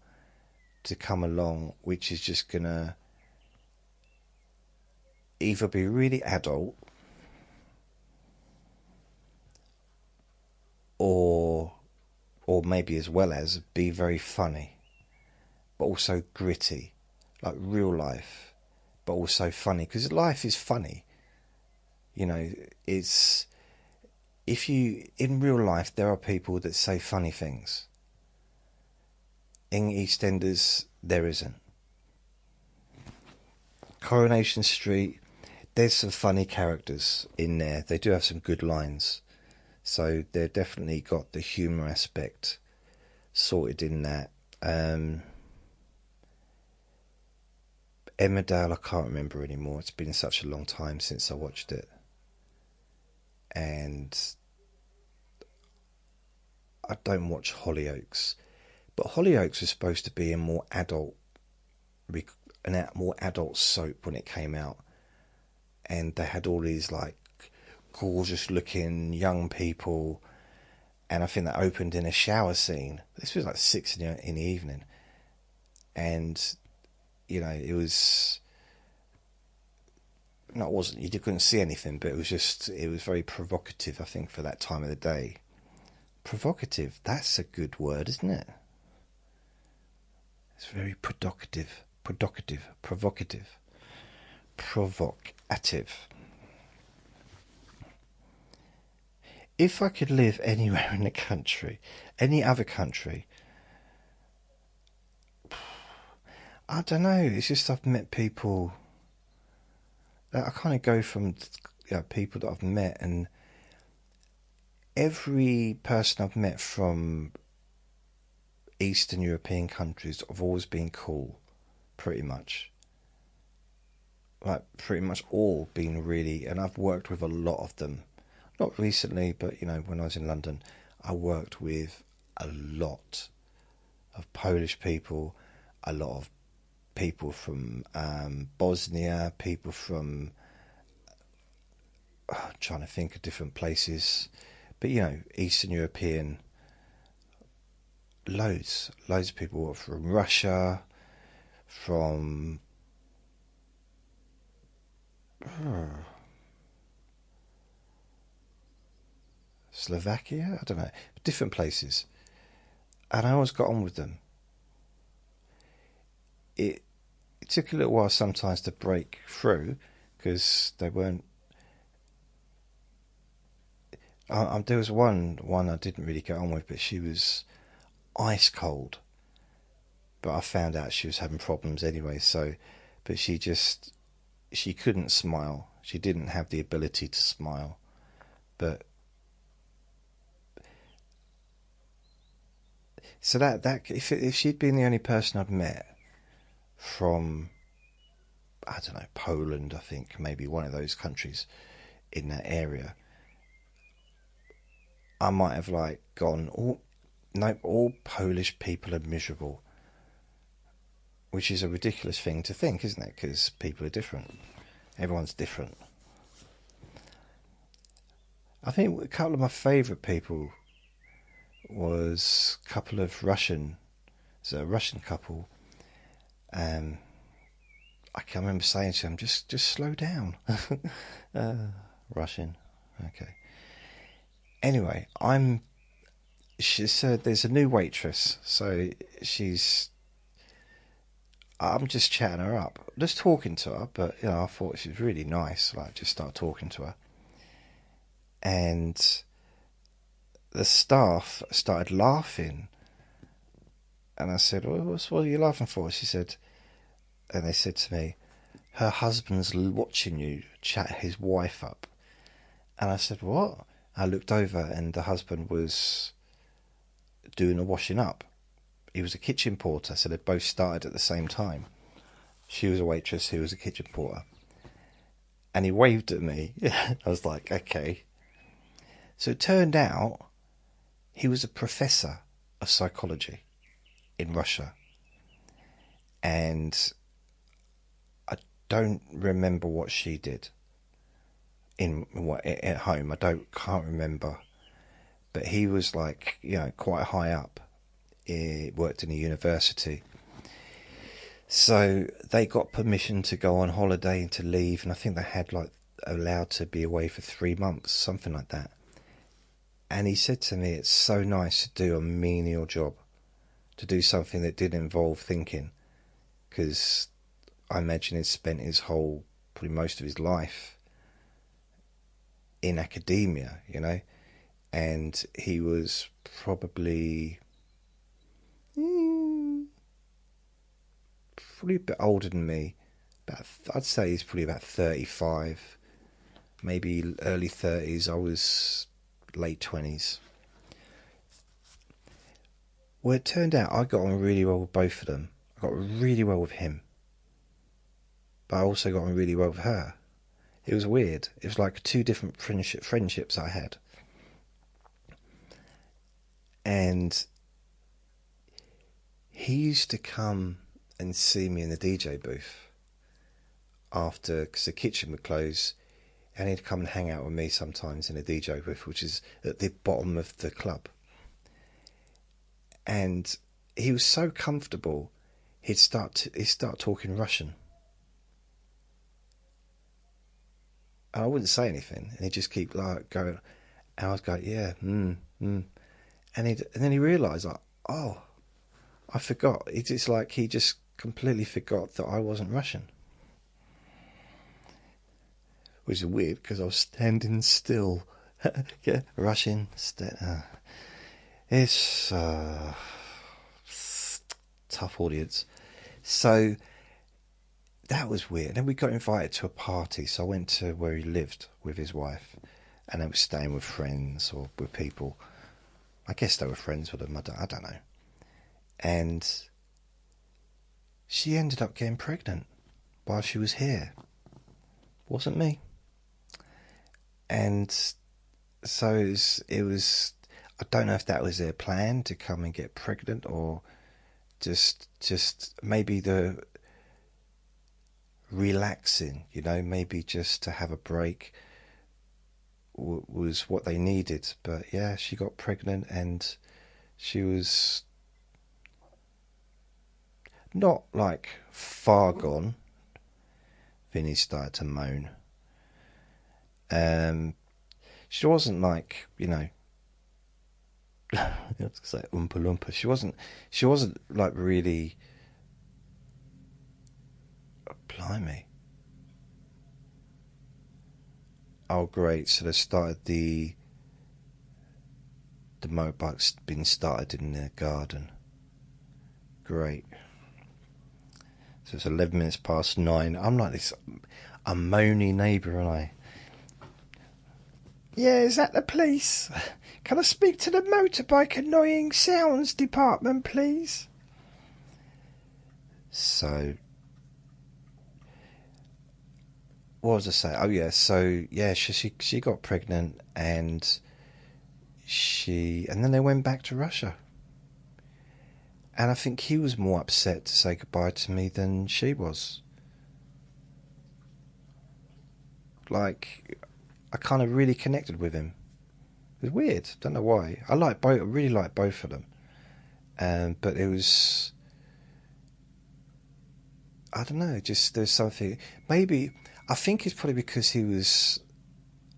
to come along, which is just gonna either be really adult or maybe as well as be very funny. but also gritty, like real life, but also funny, because life is funny. You know, it's, in real life, there are people that say funny things. In EastEnders, there isn't. Coronation Street, there's some funny characters in there. They do have some good lines. So they've definitely got the humour aspect sorted in that. Emmerdale, I can't remember anymore. It's been such a long time since I watched it. And I don't watch Hollyoaks. But Hollyoaks was supposed to be a more adult soap when it came out. And they had all these like gorgeous looking young people, and I think that opened in a shower scene. This was like 6 in the evening, and you know, it was, no, it wasn't, you couldn't see anything, but it was very provocative, I think, for that time of the day. Provocative, that's a good word, isn't it? It's very provocative. If I could live anywhere in the country, any other country, I don't know. It's just I've met people that I kind of go from, people that I've met, and every person I've met from Eastern European countries have always been cool, pretty much. Like, pretty much all been really, and I've worked with a lot of them. Not recently, but, you know, when I was in London, I worked with a lot of Polish people, a lot of people from Bosnia, people from, I'm trying to think of different places, but, you know, Eastern European, loads of people from Russia, from Slovakia, I don't know, different places, and I always got on with them. It took a little while sometimes to break through, because they weren't. There was one I didn't really get on with, but she was ice cold. But I found out she was having problems anyway. So, but she couldn't smile. She didn't have the ability to smile. But so that if she'd been the only person I'd met from, I don't know, Poland, I think, maybe one of those countries in that area, I might have like gone, oh, no, all Polish people are miserable, which is a ridiculous thing to think, isn't it? Because people are different. Everyone's different. I think a couple of my favourite people was a couple of Russian, so a Russian couple. I can remember saying to them, just slow down. Russian, okay. Anyway, she said there's a new waitress, so I'm just chatting her up, just talking to her, but, you know, I thought she was really nice, like, just start talking to her. And the staff started laughing, and I said, well, what are you laughing for? She said, and they said to me, her husband's watching you chat his wife up. And I said, what? I looked over, and the husband was doing the washing up. He was a kitchen porter, so they both started at the same time. She was a waitress, he was a kitchen porter. And he waved at me. I was like, okay. So it turned out he was a professor of psychology in Russia. And I don't remember what she did at home. Can't remember. But he was like, you know, quite high up. He worked in a university. So they got permission to go on holiday and to leave, and I think they had like allowed to be away for 3 months, something like that. And he said to me, it's so nice to do a menial job, to do something that did involve thinking, because I imagine he'd spent probably most of his life in academia, you know, and he was probably a bit older than me. I'd say he's probably about 35, maybe early 30s. I was late 20s. Well, it turned out I got on really well with both of them. I got really well with him, but I also got on really well with her. It was weird. It was like two different friendships I had. And he used to come and see me in the DJ booth after, because the kitchen would close, and he'd come and hang out with me sometimes in the DJ booth, which is at the bottom of the club. And he was so comfortable, he'd start talking Russian. And I wouldn't say anything, and he'd just keep like going, and I was going, yeah, And then he realised, like, oh, I forgot. It's like he just completely forgot that I wasn't Russian. Which is weird, because I was standing still. Yeah, Russian. It's tough audience. So that was weird. And then we got invited to a party, so I went to where he lived with his wife, and they were staying with friends or with people. I guess they were friends with them. I don't know. And she ended up getting pregnant while she was here. Wasn't me. And so it was. I don't know if that was their plan, to come and get pregnant, or just maybe the relaxing, you know, maybe just to have a break was what they needed. But yeah, she got pregnant, and she was not like far gone. Vinny started to moan. She wasn't like, you know, I have to say Oompa Loompa. She wasn't like really. Blimey. Oh great! So they started the motorbike's been started in the garden. Great. So it's 11 minutes past 9. I'm like this, a moany neighbour, aren't I? Yeah, is that the police? Can I speak to the motorbike annoying sounds department, please? So, what was I saying? Oh yeah, so yeah, she got pregnant, and then they went back to Russia. And I think he was more upset to say goodbye to me than she was. Like, I kind of really connected with him. It was weird. Don't know why. I really like both of them. But it was, I don't know, just there's something. Maybe, I think it's probably because he was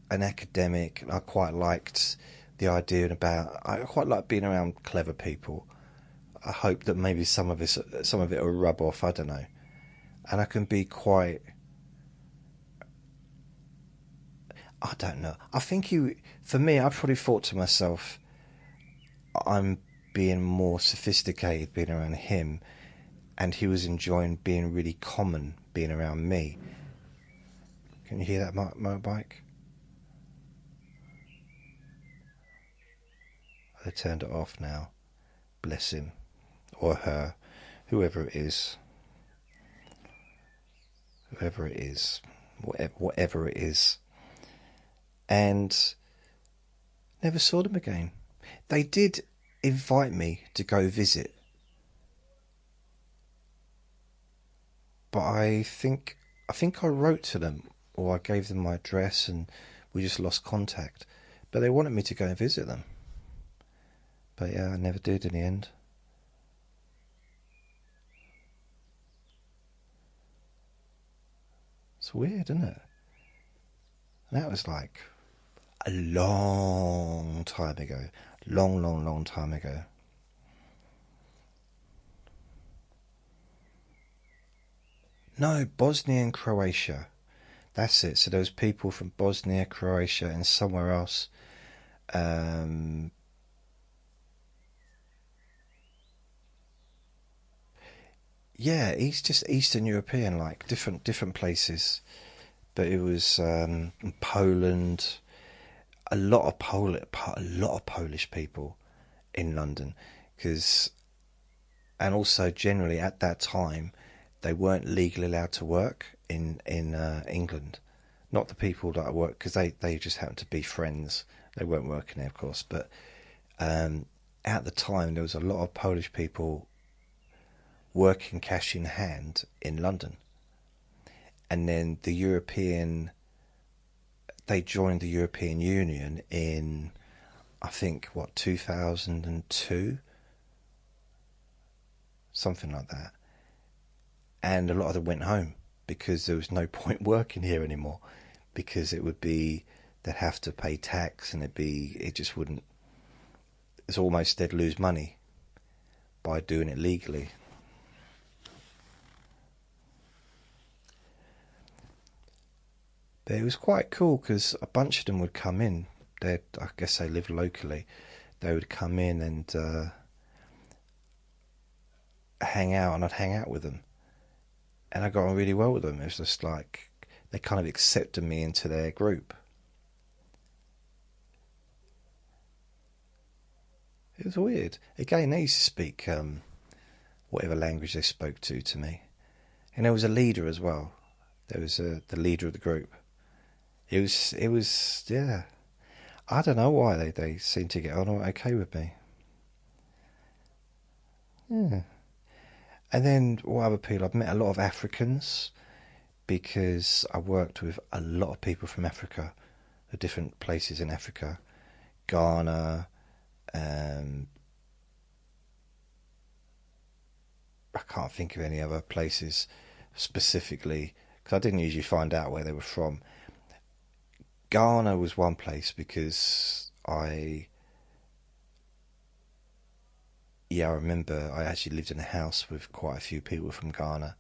an academic. I quite liked the idea I quite like being around clever people. I hope that maybe some of it will rub off. I don't know. And I can be quite, I don't know. I think for me, I probably thought to myself, I'm being more sophisticated being around him, and he was enjoying being really common being around me. Can you hear that motorbike? They turned it off now. Bless him. Or her. Whoever it is. Whoever it is. Whatever it is. And never saw them again. They did invite me to go visit. But I think I wrote to them, or I gave them my address, and we just lost contact. But they wanted me to go and visit them. But yeah, I never did in the end. It's weird, isn't it? And that was like a long time ago. Long time ago. No, Bosnia and Croatia. That's it. So there was people from Bosnia, Croatia, and somewhere else. Yeah, just Eastern European, like different places. But it was Poland, a lot of Polish people in London, and also generally at that time they weren't legally allowed to work in England. Not the people that I worked, because they just happened to be friends. They weren't working there, of course, but at the time there was a lot of Polish people working cash in hand in London. And then they joined the European Union in, I think, 2002? Something like that. And a lot of them went home because there was no point working here anymore, because they'd have to pay tax, and it's almost they'd lose money by doing it legally. But it was quite cool because a bunch of them would come in. I guess they lived locally. They would come in and hang out, and I'd hang out with them. And I got on really well with them. It was just like they kind of accepted me into their group. It was weird. Again, they used to speak whatever language they spoke to me. And there was a leader as well. There was the leader of the group. It was, yeah. I don't know why they seemed to get on okay with me. Yeah. And then what other people? I've met a lot of Africans, because I worked with a lot of people from Africa, the different places in Africa. Ghana, I can't think of any other places specifically, because I didn't usually find out where they were from. Ghana was one place because I remember I actually lived in a house with quite a few people from Ghana.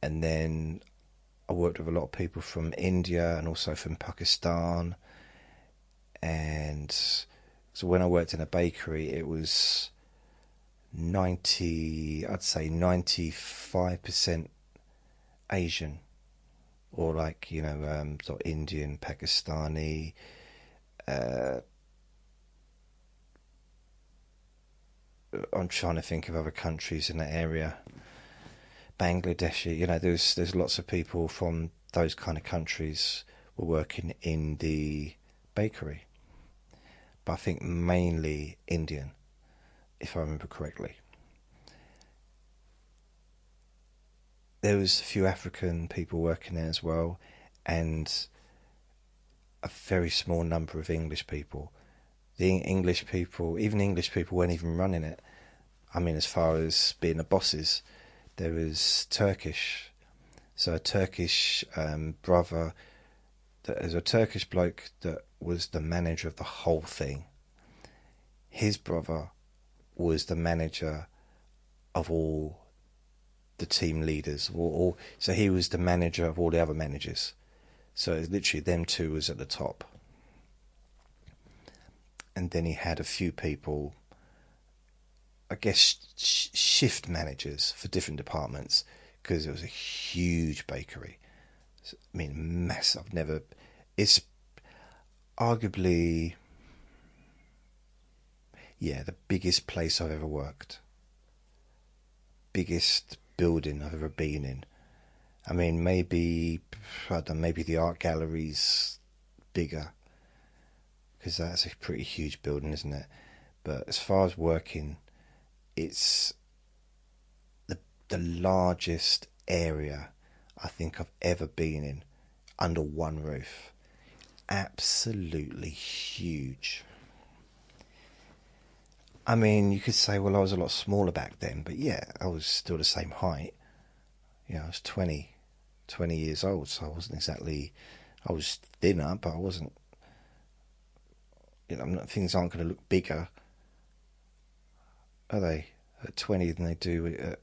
And then I worked with a lot of people from India and also from Pakistan. And so when I worked in a bakery, it was I'd say 95% Asian. Or like, sort of Indian, Pakistani, I'm trying to think of other countries in that area. Bangladeshi, there's lots of people from those kind of countries were working in the bakery. But I think mainly Indian, if I remember correctly. There was a few African people working there as well, and a very small number of English people. The English people, even English people weren't even running it. I mean, as far as being the bosses, there was Turkish. So a Turkish brother, there's a Turkish bloke that was the manager of the whole thing. His brother was the manager of all the team leaders, so he was the manager of all the other managers. So it was literally them two was at the top. And then he had a few people, I guess, shift managers for different departments, because it was a huge bakery. I mean, massive. It's arguably, the biggest place I've ever worked. Biggest building I've ever been in. I mean, maybe the art gallery's bigger, because that's a pretty huge building, isn't it? But as far as working, it's the largest area I think I've ever been in under one roof. Absolutely huge. I mean, you could say, well, I was a lot smaller back then, but yeah, I was still the same height. I was 20 years old, so I wasn't exactly, I was thinner, but I wasn't, things aren't going to look bigger, are they, at 20 than they do at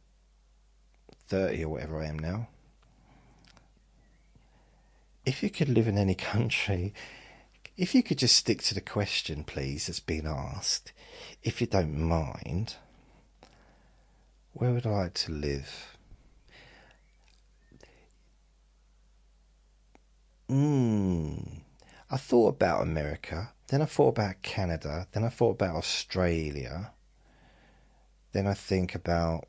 30 or whatever I am now. if you could live in any country, if you could just stick to the question, please, that's been asked, if you don't mind, where would I like to live? I thought about America, then I thought about Canada, then I thought about Australia, then I think about...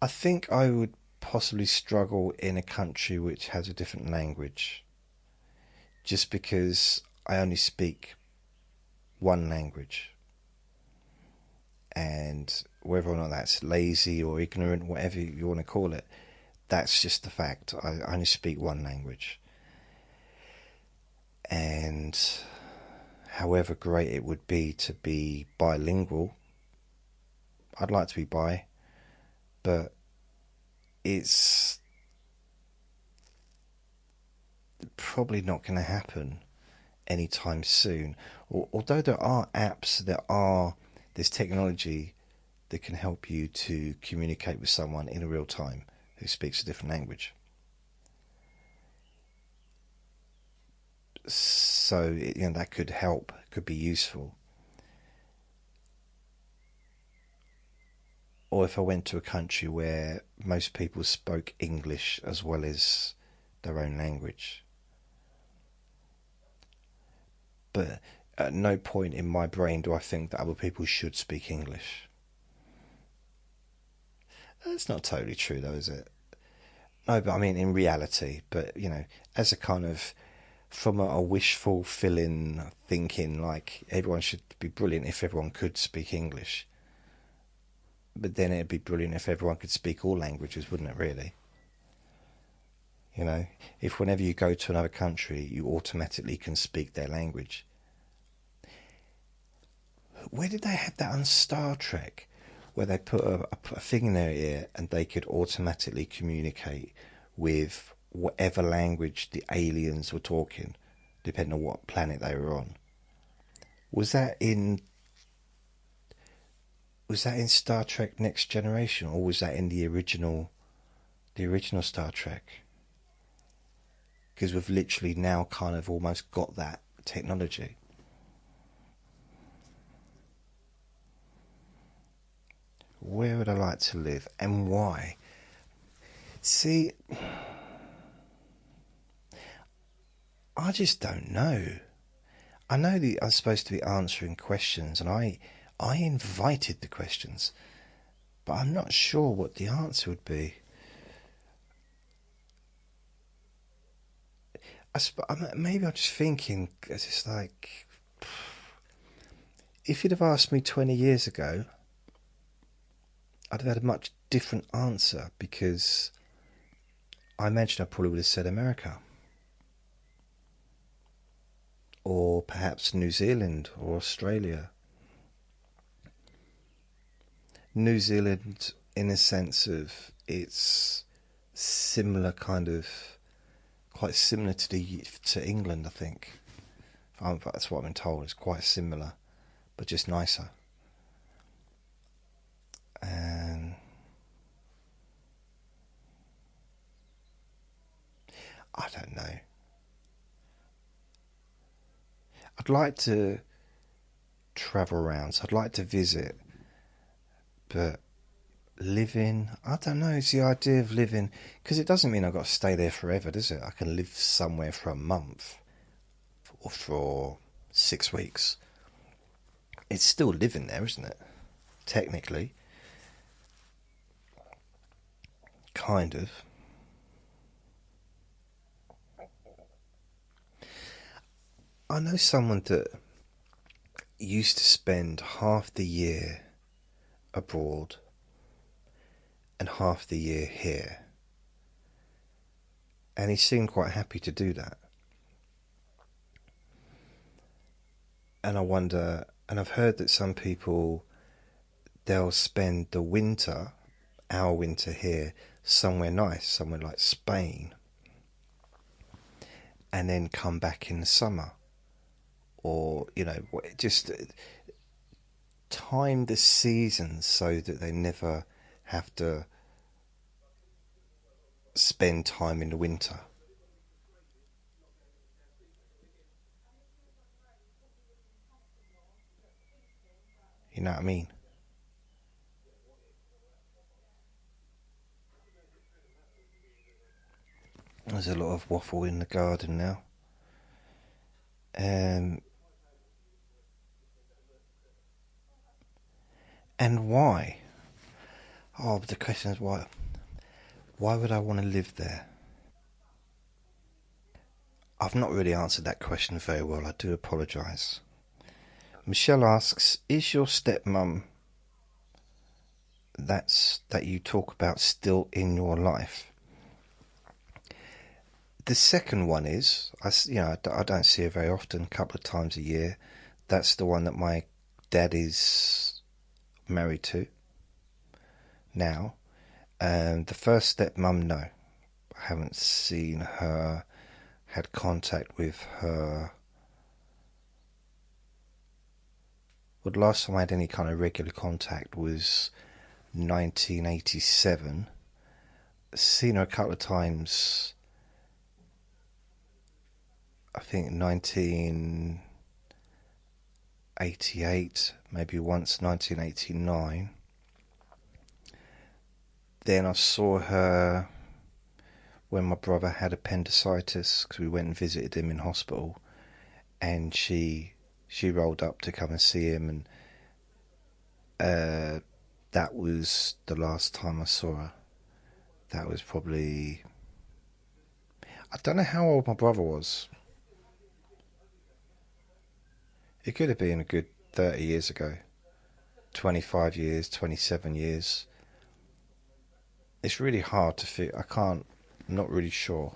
I think I would possibly struggle in a country which has a different language, just because I only speak one language, and whether or not that's lazy or ignorant, whatever you want to call it, that's just the fact. I only speak one language, and however great it would be to be bilingual, I'd like to be bi, but it's probably not going to happen anytime soon. Although there are apps, there's technology that can help you to communicate with someone in real time who speaks a different language. So that could help, could be useful. Or if I went to a country where most people spoke English as well as their own language. But at no point in my brain do I think that other people should speak English. That's not totally true though, is it? No, but I mean in reality. But, as a kind of, from a wish fulfilling thinking, like everyone should be brilliant if everyone could speak English. But then it'd be brilliant if everyone could speak all languages, wouldn't it, really? If whenever you go to another country, you automatically can speak their language. Where did they have that on Star Trek? Where they put a thing in their ear and they could automatically communicate with whatever language the aliens were talking, depending on what planet they were on. Was that in Star Trek Next Generation, or was that in the original Star Trek? Because we've literally now kind of almost got that technology. Where would I like to live and why? See, I just don't know. I know that I'm supposed to be answering questions, and I invited the questions, but I'm not sure what the answer would be. Maybe I'm just thinking, it's like, if you'd have asked me 20 years ago, I'd have had a much different answer, because I imagine I probably would have said America. Or perhaps New Zealand or Australia. New Zealand, in a sense of it's similar quite similar to England, I think. That's what I've been told. It's quite similar, but just nicer. And I don't know. I'd like to travel around, so I'd like to visit, but living, I don't know, it's the idea of living, because it doesn't mean I've got to stay there forever, does it? I can live somewhere for a month or for 6 weeks. It's still living there, isn't it? Technically. Kind of. I know someone that used to spend half the year abroad and half the year here, and he seemed quite happy to do that. And I wonder, and I've heard that some people, they'll spend the winter, our winter here, somewhere nice, somewhere like Spain, and then come back in the summer. Or, just time the seasons so that they never have to spend time in the winter. You know what I mean? There's a lot of waffle in the garden now. And why? Oh, but the question is why? Why would I want to live there? I've not really answered that question very well. I do apologise. Michelle asks, is your stepmum that you talk about still in your life? The second one is, I don't see her very often, a couple of times a year. That's the one that my dad is married to now. And the first stepmum, no. I haven't seen her, had contact with her. Well, the last time I had any kind of regular contact was 1987. Seen her a couple of times, I think 1988, maybe once 1989. Then I saw her when my brother had appendicitis, because we went and visited him in hospital, and she rolled up to come and see him, and that was the last time I saw her. That was probably, I don't know how old my brother was. It could have been a good 30 years ago, 25 years, 27 years. It's really hard to feel. I'm not really sure.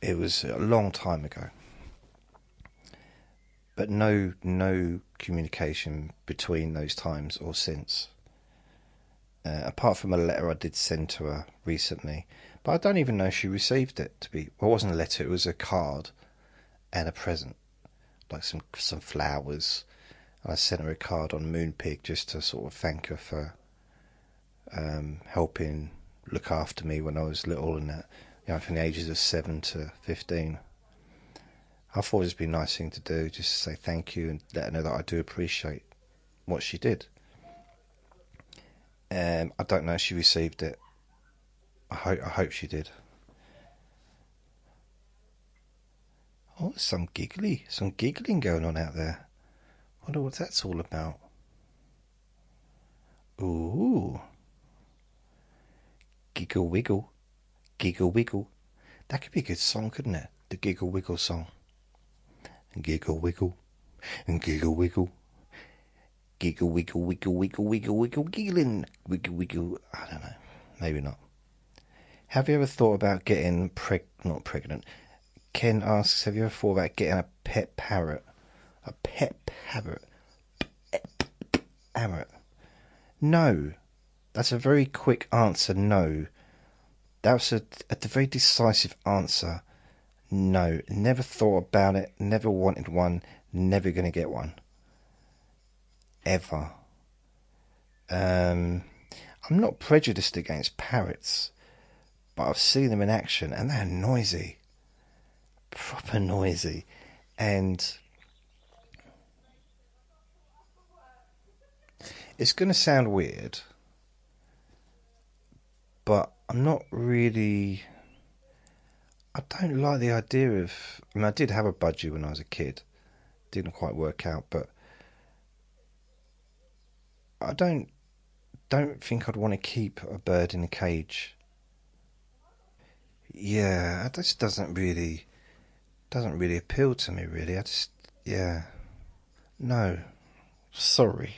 It was a long time ago. But no communication between those times or since. Apart from a letter I did send to her recently. But I don't even know if she received it. It wasn't a letter, it was a card and a present. Like some flowers. I sent her a card on Moonpig just to sort of thank her for helping look after me when I was little, and that, from the ages of 7 to 15. I thought it'd be a nice thing to do, just to say thank you and let her know that I do appreciate what she did. I don't know if she received it. I hope she did. Oh, some giggling going on out there. I wonder what that's all about. Ooh. Giggle wiggle. Giggle wiggle. That could be a good song, couldn't it? The Giggle Wiggle song. Giggle wiggle. And giggle wiggle. Giggle wiggle wiggle wiggle wiggle wiggle giggling. Wiggle wiggle. I don't know. Maybe not. Have you ever thought about getting not pregnant? Ken asks, have you ever thought about getting a pet parrot? A pet parrot? Parrot? No. That's a very quick answer, no. That's a very decisive answer. No. Never thought about it, never wanted one, never going to get one. Ever. I'm not prejudiced against parrots, but I've seen them in action and they're noisy. Proper noisy. And it's going to sound weird, but I'm not really... I don't like the idea of... I did have a budgie when I was a kid. Didn't quite work out, but I don't think I'd want to keep a bird in a cage. Yeah, that just doesn't really appeal to me, really. No. Sorry.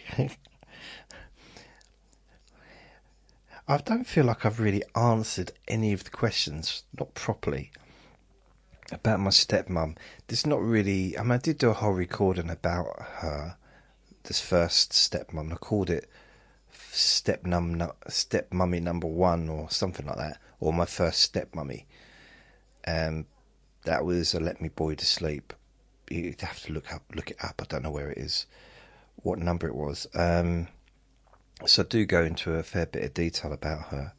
I don't feel like I've really answered any of the questions, not properly, about my stepmum. There's not really... I did do a whole recording about her, this first stepmum. I called it Stepmummy number 1 or something like that, or my first stepmummy. That was a Let Me Boy to Sleep. You'd have to look it up. I don't know where it is, what number it was. So I do go into a fair bit of detail about her.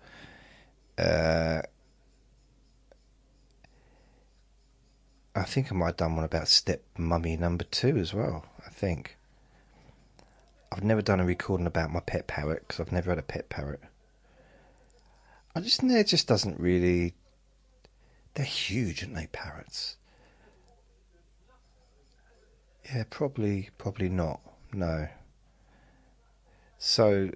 I think I might have done one about step mummy number 2 as well, I think. I've never done a recording about my pet parrot, because I've never had a pet parrot. It just doesn't really... They're huge, aren't they, parrots? Yeah, probably not, no. So,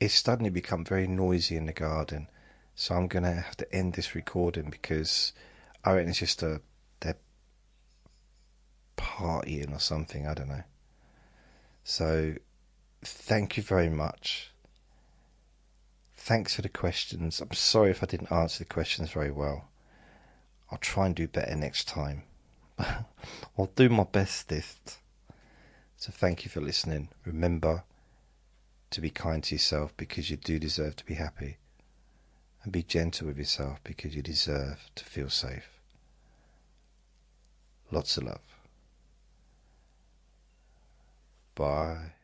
it's starting to become very noisy in the garden, so I'm going to have to end this recording because I reckon it's just they're partying or something, I don't know. So, thank you very much. Thanks for the questions. I'm sorry if I didn't answer the questions very well. I'll try and do better next time. I'll do my bestest. So thank you for listening. Remember to be kind to yourself because you do deserve to be happy. And be gentle with yourself because you deserve to feel safe. Lots of love. Bye.